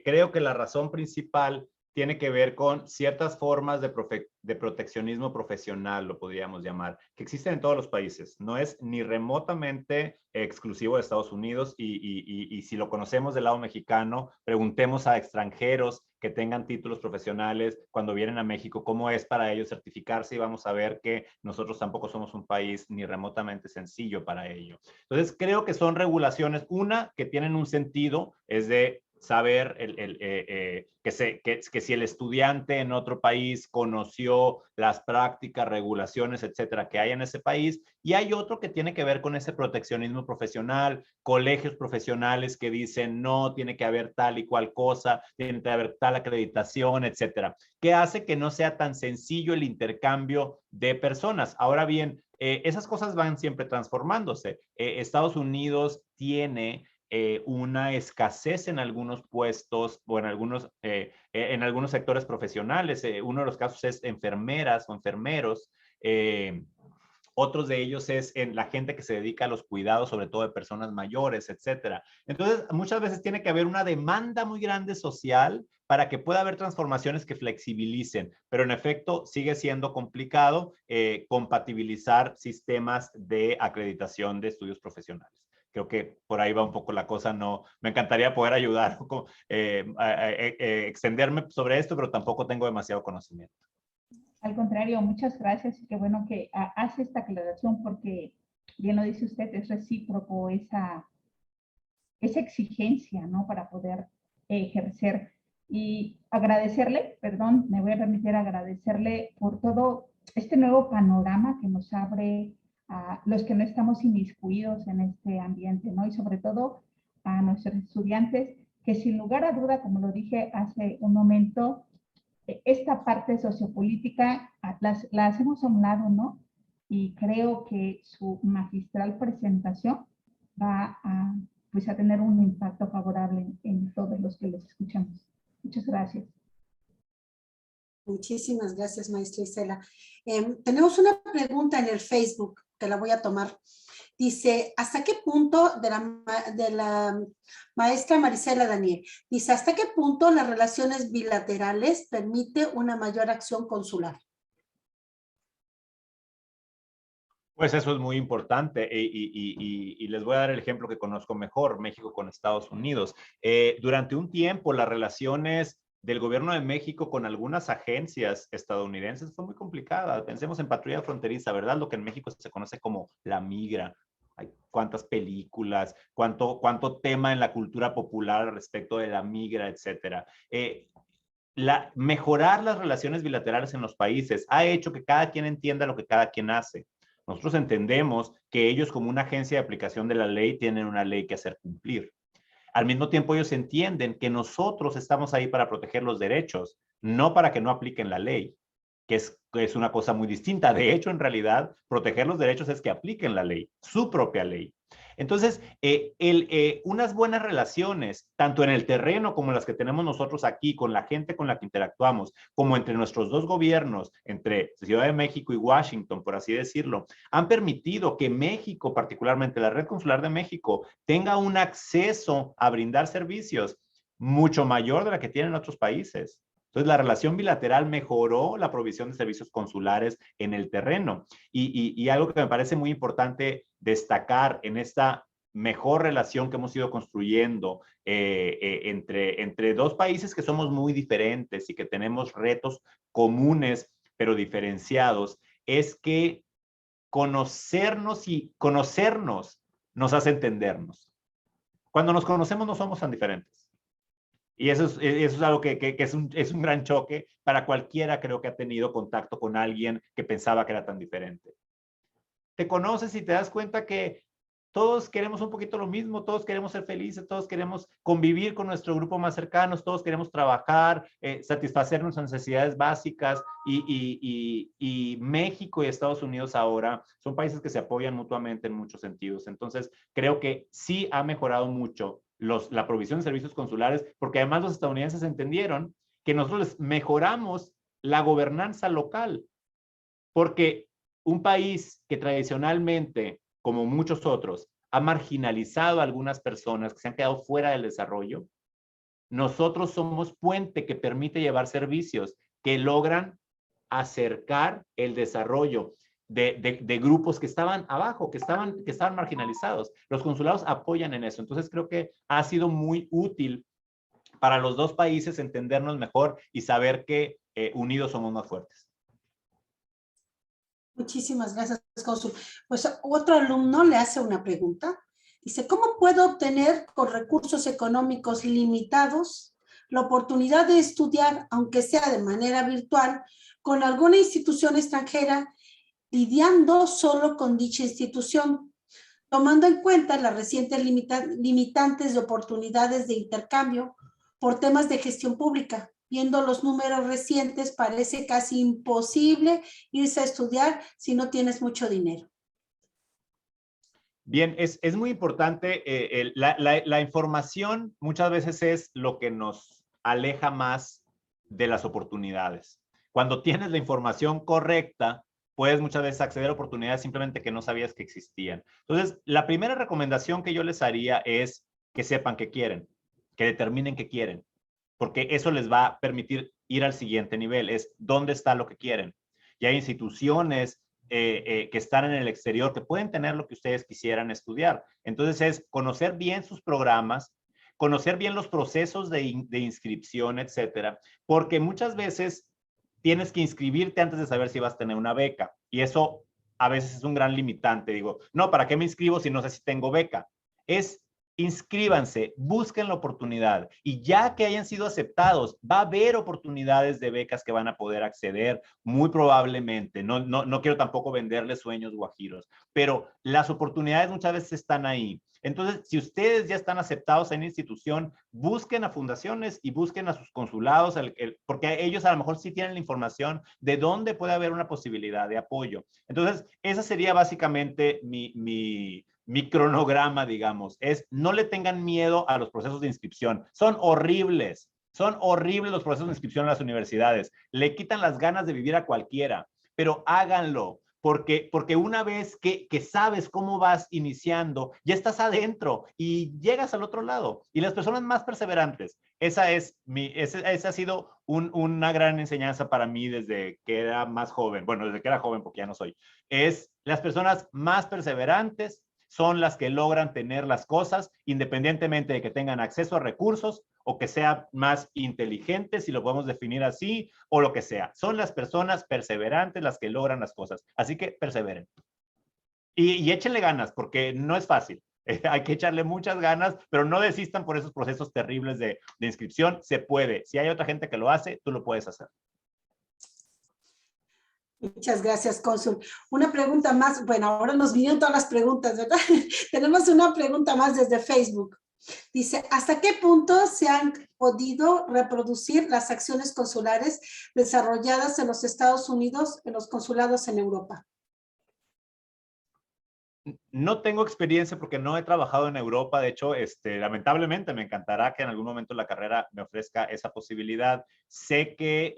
creo que la razón principal tiene que ver con ciertas formas de proteccionismo profesional, lo podríamos llamar, que existen en todos los países. No es ni remotamente exclusivo de Estados Unidos y si lo conocemos del lado mexicano, preguntemos a extranjeros que tengan títulos profesionales cuando vienen a México, cómo es para ellos certificarse y vamos a ver que nosotros tampoco somos un país ni remotamente sencillo para ello. Entonces, creo que son regulaciones, una, que tienen un sentido, es de saber que si el estudiante en otro país conoció las prácticas, regulaciones, etcétera, que hay en ese país, y hay otro que tiene que ver con ese proteccionismo profesional, colegios profesionales que dicen no, tiene que haber tal y cual cosa, tiene que haber tal acreditación, etcétera, que hace que no sea tan sencillo el intercambio de personas. Ahora bien, esas cosas van siempre transformándose. Estados Unidos tiene una escasez en algunos puestos o en algunos sectores profesionales. Uno de los casos es enfermeras o enfermeros. Otros de ellos es en la gente que se dedica a los cuidados, sobre todo de personas mayores, etcétera. Entonces, muchas veces tiene que haber una demanda muy grande social para que pueda haber transformaciones que flexibilicen, pero en efecto sigue siendo complicado compatibilizar sistemas de acreditación de estudios profesionales. Creo que por ahí va un poco la cosa. No, me encantaría poder ayudar, extenderme sobre esto, pero tampoco tengo demasiado conocimiento. Al contrario, muchas gracias y qué bueno que hace esta aclaración porque, bien lo dice usted, es recíproco esa exigencia, ¿no? Para poder ejercer y agradecerle, perdón, me voy a permitir agradecerle por todo este nuevo panorama que nos abre a los que no estamos inmiscuidos en este ambiente, ¿no? Y sobre todo a nuestros estudiantes que sin lugar a duda, como lo dije hace un momento, esta parte sociopolítica la hacemos a un lado, ¿no? Y creo que su magistral presentación va pues a tener un impacto favorable en todos los que los escuchamos. Muchas gracias. Muchísimas gracias, maestra Isela. Tenemos una pregunta en el Facebook que la voy a tomar. Dice, ¿hasta qué punto, de la maestra Marisela Daniel, dice, ¿hasta qué punto las relaciones bilaterales permite una mayor acción consular? Pues eso es muy importante y les voy a dar el ejemplo que conozco mejor, México con Estados Unidos. Durante un tiempo las relaciones del gobierno de México con algunas agencias estadounidenses fue muy complicada. Pensemos en patrulla fronteriza, ¿verdad? Lo que en México se conoce como la migra. Hay cuántas películas, cuánto tema en la cultura popular respecto de la migra, etcétera. Mejorar las relaciones bilaterales en los países ha hecho que cada quien entienda lo que cada quien hace. Nosotros entendemos que ellos como una agencia de aplicación de la ley tienen una ley que hacer cumplir. Al mismo tiempo ellos entienden que nosotros estamos ahí para proteger los derechos, no para que no apliquen la ley, que es una cosa muy distinta. De hecho, en realidad, proteger los derechos es que apliquen la ley, su propia ley. Entonces, unas buenas relaciones, tanto en el terreno como las que tenemos nosotros aquí, con la gente con la que interactuamos, como entre nuestros dos gobiernos, entre Ciudad de México y Washington, por así decirlo, han permitido que México, particularmente la Red Consular de México, tenga un acceso a brindar servicios mucho mayor de la que tienen otros países. Entonces, la relación bilateral mejoró la provisión de servicios consulares en el terreno. Y algo que me parece muy importante destacar en esta mejor relación que hemos ido construyendo entre dos países que somos muy diferentes y que tenemos retos comunes, pero diferenciados, es que conocernos nos hace entendernos. Cuando nos conocemos no somos tan diferentes. Y eso es algo que es un gran choque para cualquiera, creo, que ha tenido contacto con alguien que pensaba que era tan diferente. Te conoces y te das cuenta que todos queremos un poquito lo mismo, todos queremos ser felices, todos queremos convivir con nuestro grupo más cercano, todos queremos trabajar, satisfacer nuestras necesidades básicas y México y Estados Unidos ahora son países que se apoyan mutuamente en muchos sentidos. Entonces, creo que sí ha mejorado mucho la provisión de servicios consulares, porque además los estadounidenses entendieron que nosotros les mejoramos la gobernanza local, porque un país que tradicionalmente, como muchos otros, ha marginalizado a algunas personas que se han quedado fuera del desarrollo, nosotros somos puente que permite llevar servicios que logran acercar el desarrollo de grupos que estaban abajo, que estaban marginalizados. Los consulados apoyan en eso. Entonces creo que ha sido muy útil para los dos países entendernos mejor y saber que unidos somos más fuertes. Muchísimas gracias, cónsul. Pues otro alumno le hace una pregunta. Dice, ¿cómo puedo obtener con recursos económicos limitados la oportunidad de estudiar, aunque sea de manera virtual, con alguna institución extranjera, lidiando solo con dicha institución, tomando en cuenta las recientes limitantes de oportunidades de intercambio por temas de gestión pública? Viendo los números recientes, parece casi imposible irse a estudiar si no tienes mucho dinero. Bien, es muy importante. La información muchas veces es lo que nos aleja más de las oportunidades. Cuando tienes la información correcta, puedes muchas veces acceder a oportunidades simplemente que no sabías que existían. Entonces, la primera recomendación que yo les haría es que sepan qué quieren, que determinen qué quieren, porque eso les va a permitir ir al siguiente nivel, es dónde está lo que quieren. Y hay instituciones que están en el exterior que pueden tener lo que ustedes quisieran estudiar. Entonces es conocer bien sus programas, conocer bien los procesos de inscripción, etcétera, porque muchas veces tienes que inscribirte antes de saber si vas a tener una beca. Y eso a veces es un gran limitante. Digo, no, ¿para qué me inscribo si no sé si tengo beca? Inscríbanse, busquen la oportunidad y ya que hayan sido aceptados, va a haber oportunidades de becas que van a poder acceder muy probablemente. No quiero tampoco venderles sueños guajiros, pero las oportunidades muchas veces están ahí. Entonces, si ustedes ya están aceptados en la institución, busquen a fundaciones y busquen a sus consulados, porque ellos a lo mejor sí tienen la información de dónde puede haber una posibilidad de apoyo. Entonces, esa sería básicamente mi cronograma, digamos, es no le tengan miedo a los procesos de inscripción. Son horribles. Son horribles los procesos de inscripción a las universidades. Le quitan las ganas de vivir a cualquiera, pero háganlo. Porque una vez que sabes cómo vas iniciando, ya estás adentro y llegas al otro lado. Y las personas más perseverantes, esa ha sido una gran enseñanza para mí desde que era más joven. Bueno, desde que era joven, porque ya no soy. Es las personas más perseverantes son las que logran tener las cosas independientemente de que tengan acceso a recursos o que sean más inteligentes, si lo podemos definir así, o lo que sea. Son las personas perseverantes las que logran las cosas. Así que perseveren. Y échenle ganas, porque no es fácil. Hay que echarle muchas ganas, pero no desistan por esos procesos terribles de inscripción. Se puede. Si hay otra gente que lo hace, tú lo puedes hacer. Muchas gracias, cónsul. Una pregunta más. Bueno, ahora nos vinieron todas las preguntas, ¿verdad? Tenemos una pregunta más desde Facebook. Dice, ¿hasta qué punto se han podido reproducir las acciones consulares desarrolladas en los Estados Unidos, en los consulados en Europa? No tengo experiencia porque no he trabajado en Europa. De hecho, lamentablemente me encantará que en algún momento la carrera me ofrezca esa posibilidad. Sé que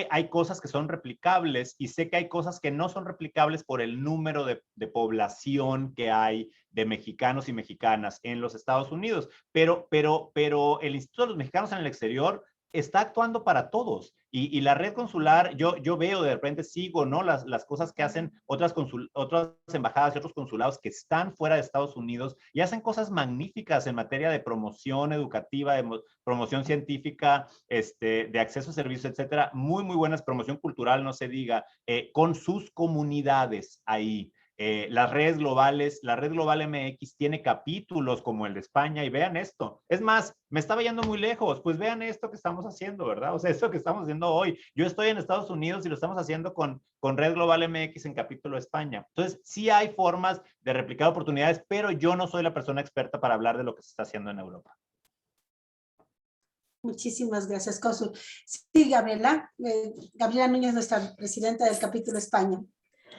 hay cosas que son replicables y sé que hay cosas que no son replicables por el número de población que hay de mexicanos y mexicanas en los Estados Unidos. Pero el Instituto de los Mexicanos en el Exterior está actuando para todos. Y la red consular, yo veo, de repente sigo, ¿no? Las cosas que hacen otras embajadas y otros consulados que están fuera de Estados Unidos y hacen cosas magníficas en materia de promoción educativa, de promoción científica, de acceso a servicios, etcétera. Muy, muy buenas, promoción cultural, no se diga, con sus comunidades ahí. Las redes globales, la red global MX tiene capítulos como el de España y vean esto. Es más, me estaba yendo muy lejos, pues vean esto que estamos haciendo, ¿verdad? O sea, esto que estamos haciendo hoy. Yo estoy en Estados Unidos y lo estamos haciendo con red global MX en capítulo España. Entonces, sí hay formas de replicar oportunidades, pero yo no soy la persona experta para hablar de lo que se está haciendo en Europa. Muchísimas gracias, cónsul. Sí, Gabriela. Gabriela Núñez, nuestra presidenta del capítulo España.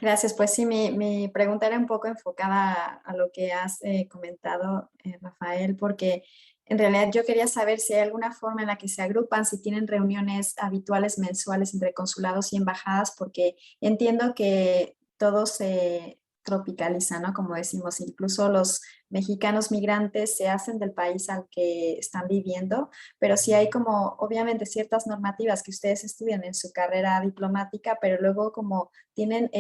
Gracias, pues sí, mi pregunta era un poco enfocada a lo que has comentado, Rafael, porque en realidad yo quería saber si hay alguna forma en la que se agrupan, si tienen reuniones habituales mensuales entre consulados y embajadas, porque entiendo que todo se tropicaliza, ¿no? Como decimos, incluso los mexicanos migrantes se hacen del país al que están viviendo, pero sí hay como, obviamente, ciertas normativas que ustedes estudian en su carrera diplomática, pero luego como tienen,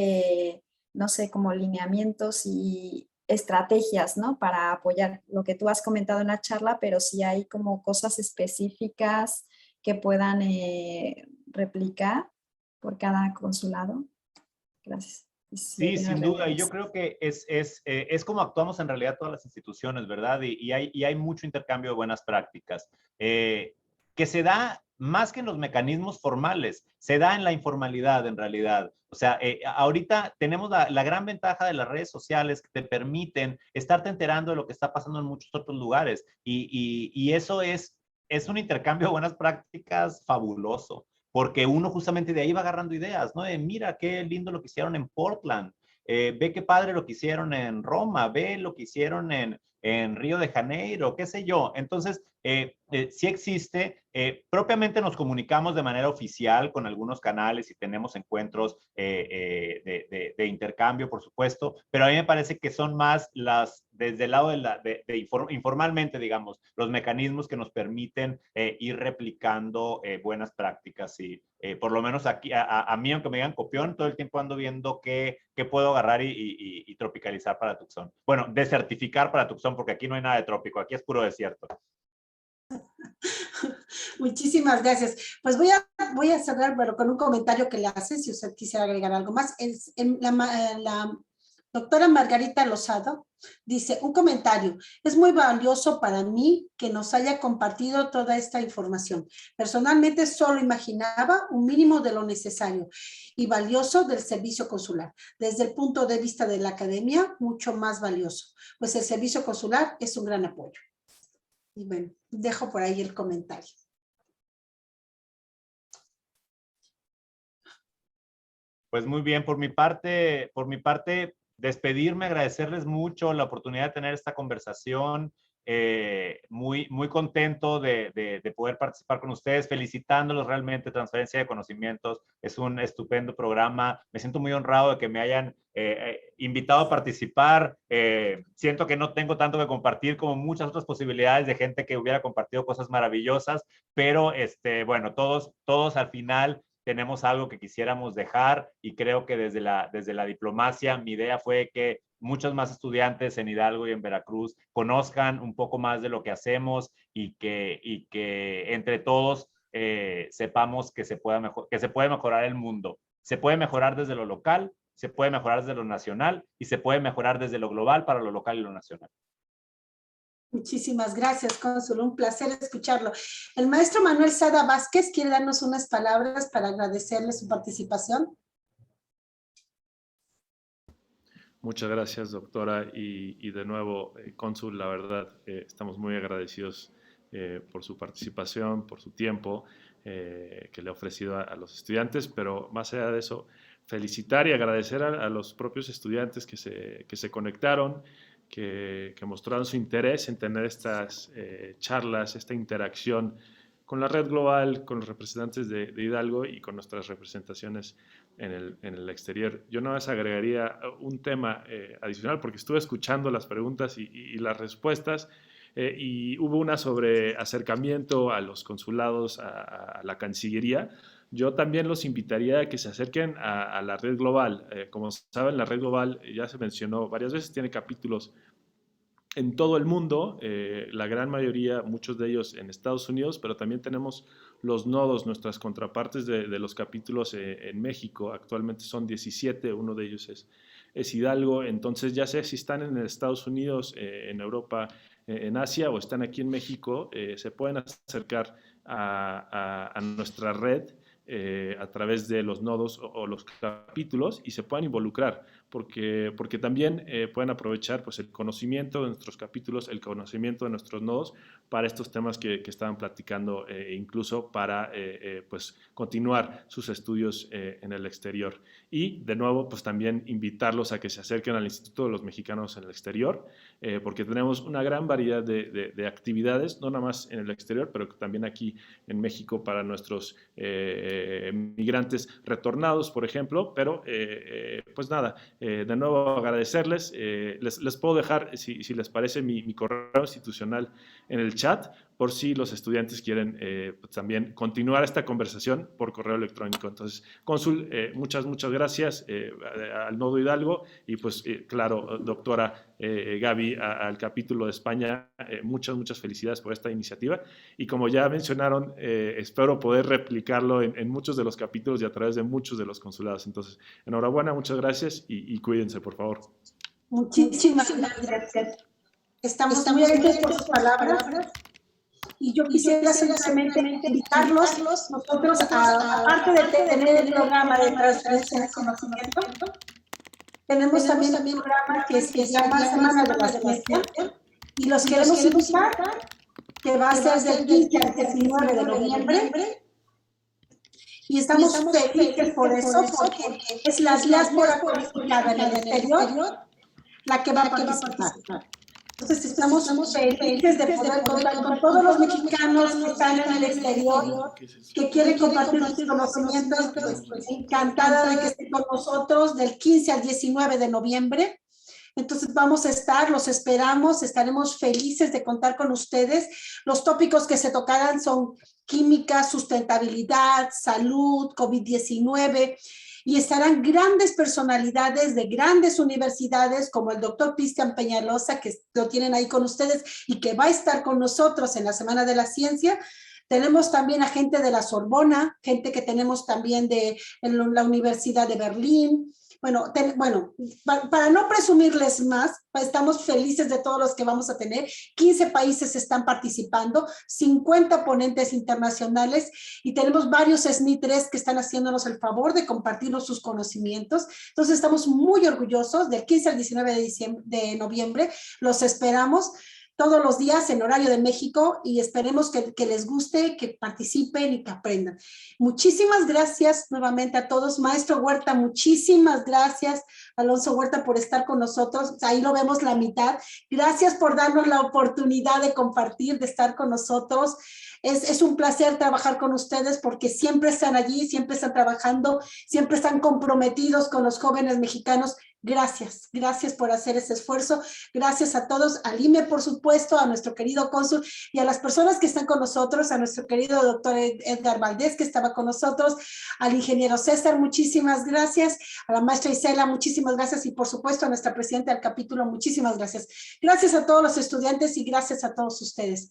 no sé, como lineamientos y estrategias, ¿no? Para apoyar lo que tú has comentado en la charla, pero sí hay como cosas específicas que puedan replicar por cada consulado. Gracias. Sí, sin duda. Y yo creo que es como actuamos en realidad todas las instituciones, ¿verdad? Y hay mucho intercambio de buenas prácticas, que se da más que en los mecanismos formales, se da en la informalidad en realidad. O sea, ahorita tenemos la gran ventaja de las redes sociales que te permiten estarte enterando de lo que está pasando en muchos otros lugares. Y eso es un intercambio de buenas prácticas fabuloso. Porque uno justamente de ahí va agarrando ideas, ¿no? De mira qué lindo lo que hicieron en Portland, ve qué padre lo que hicieron en Roma, ve lo que hicieron en Río de Janeiro, qué sé yo. Entonces, sí existe. Propiamente nos comunicamos de manera oficial con algunos canales y tenemos encuentros de intercambio, por supuesto, pero a mí me parece que son más desde el lado informalmente, digamos, los mecanismos que nos permiten ir replicando buenas prácticas. Y por lo menos aquí, a mí, aunque me digan copión, todo el tiempo ando viendo qué puedo agarrar y tropicalizar para Tucson. Bueno, desertificar para Tucson, porque aquí no hay nada de trópico, aquí es puro desierto. Muchísimas gracias. Pues voy a cerrar, bueno, con un comentario que le hace, si usted quisiera agregar algo más. La doctora Margarita Lozado dice, un comentario, es muy valioso para mí que nos haya compartido toda esta información. Personalmente solo imaginaba un mínimo de lo necesario y valioso del servicio consular. Desde el punto de vista de la academia, mucho más valioso, pues el servicio consular es un gran apoyo. Y bueno, dejo por ahí el comentario. Pues muy bien, por mi parte, despedirme, agradecerles mucho la oportunidad de tener esta conversación. muy contento de poder participar con ustedes, felicitándolos realmente. Transferencia de Conocimientos es un estupendo programa. Me siento muy honrado de que me hayan invitado a participar. Siento que no tengo tanto que compartir como muchas otras posibilidades de gente que hubiera compartido cosas maravillosas, pero bueno, todos al final tenemos algo que quisiéramos dejar, y creo que desde la diplomacia mi idea fue que muchos más estudiantes en Hidalgo y en Veracruz conozcan un poco más de lo que hacemos, y que entre todos sepamos que se puede mejorar el mundo. Se puede mejorar desde lo local, se puede mejorar desde lo nacional, y se puede mejorar desde lo global para lo local y lo nacional. Muchísimas gracias, cónsul. Un placer escucharlo. El maestro Manuel Sada Vázquez quiere darnos unas palabras para agradecerle su participación. Muchas gracias, doctora, y de nuevo, cónsul, la verdad, estamos muy agradecidos por su participación, por su tiempo que le ha ofrecido a los estudiantes, pero más allá de eso, felicitar y agradecer a los propios estudiantes que se conectaron, que mostraron su interés en tener estas charlas, esta interacción con la red global, con los representantes de Hidalgo y con nuestras representaciones en el exterior. Yo nada más agregaría un tema adicional, porque estuve escuchando las preguntas y las respuestas, y hubo una sobre acercamiento a los consulados, a la Cancillería. Yo también los invitaría a que se acerquen a la red global. Como saben, la red global, ya se mencionó varias veces, tiene capítulos en todo el mundo, la gran mayoría, muchos de ellos en Estados Unidos, pero también tenemos los nodos, nuestras contrapartes de los capítulos en México. Actualmente son 17, uno de ellos es Hidalgo. Entonces, ya sea si están en Estados Unidos, en Europa, en Asia, o están aquí en México, se pueden acercar a nuestra red a través de los nodos o los capítulos, y se puedan involucrar, porque también pueden aprovechar pues, el conocimiento de nuestros capítulos, el conocimiento de nuestros nodos para estos temas que estaban platicando, incluso para pues, continuar sus estudios en el exterior. Y de nuevo, pues también invitarlos a que se acerquen al Instituto de los Mexicanos en el Exterior, porque tenemos una gran variedad de actividades, no nada más en el exterior, pero también aquí en México para nuestros migrantes retornados, por ejemplo. Pero pues nada, de nuevo agradecerles. Les puedo dejar, si les parece, mi correo institucional en el chat, por si los estudiantes quieren pues también continuar esta conversación por correo electrónico. Entonces, cónsul, muchas gracias al Nodo Hidalgo, y pues claro, doctora Gaby, al capítulo de España, muchas felicidades por esta iniciativa, y como ya mencionaron, espero poder replicarlo en muchos de los capítulos y a través de muchos de los consulados. Entonces, enhorabuena, muchas gracias, y cuídense, por favor. Muchísimas gracias. Estamos muy agradecidos por sus palabras. Y yo quisiera simplemente invitarlos nosotros, aparte de tener el programa de transferencia de conocimiento, tenemos también un programa que se llama Semana de la Ciencia, y los queremos invitar, que va a ser del 15 al 19 de noviembre. Y estamos felices por eso, porque es la diáspora cualificada en el exterior la que va a participar. Entonces estamos felices de poder contar con todos los mexicanos que están en el exterior, que quieren compartir sus conocimientos. Pues, encantada de que estén con nosotros del 15 al 19 de noviembre. Entonces vamos a estar, los esperamos, estaremos felices de contar con ustedes. Los tópicos que se tocarán son química, sustentabilidad, salud, COVID-19, y estarán grandes personalidades de grandes universidades, como el doctor Cristian Peñalosa, que lo tienen ahí con ustedes y que va a estar con nosotros en la Semana de la Ciencia. Tenemos también a gente de la Sorbona, gente que tenemos también de la Universidad de Berlín. Bueno, para no presumirles más, estamos felices de todos los que vamos a tener. 15 países están participando, 50 ponentes internacionales, y tenemos varios SNI3 que están haciéndonos el favor de compartirnos sus conocimientos. Entonces estamos muy orgullosos. Del 15 al 19 de noviembre los esperamos. todos los días en horario de México y esperemos que les guste, que participen y que aprendan. Muchísimas gracias nuevamente a todos. Maestro Huerta, muchísimas gracias. Alonso Huerta, por estar con nosotros. Ahí lo vemos la mitad. Gracias por darnos la oportunidad de compartir, de estar con nosotros. Es un placer trabajar con ustedes porque siempre están allí, siempre están trabajando, siempre están comprometidos con los jóvenes mexicanos. Gracias, gracias por hacer ese esfuerzo. Gracias a todos, al IME, por supuesto, a nuestro querido cónsul y a las personas que están con nosotros, a nuestro querido doctor Edgar Valdés, que estaba con nosotros, al ingeniero César, muchísimas gracias, a la maestra Isela, muchísimas gracias y por supuesto a nuestra presidenta del capítulo, muchísimas gracias. Gracias a todos los estudiantes y gracias a todos ustedes.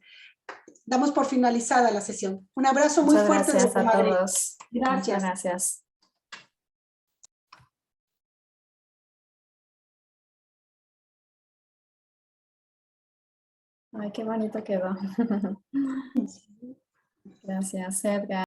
Damos por finalizada la sesión. Un abrazo muy fuerte Gracias desde a Madrid. todos. Gracias. Muchas gracias. Ay, qué bonito quedó. Gracias, Edgar.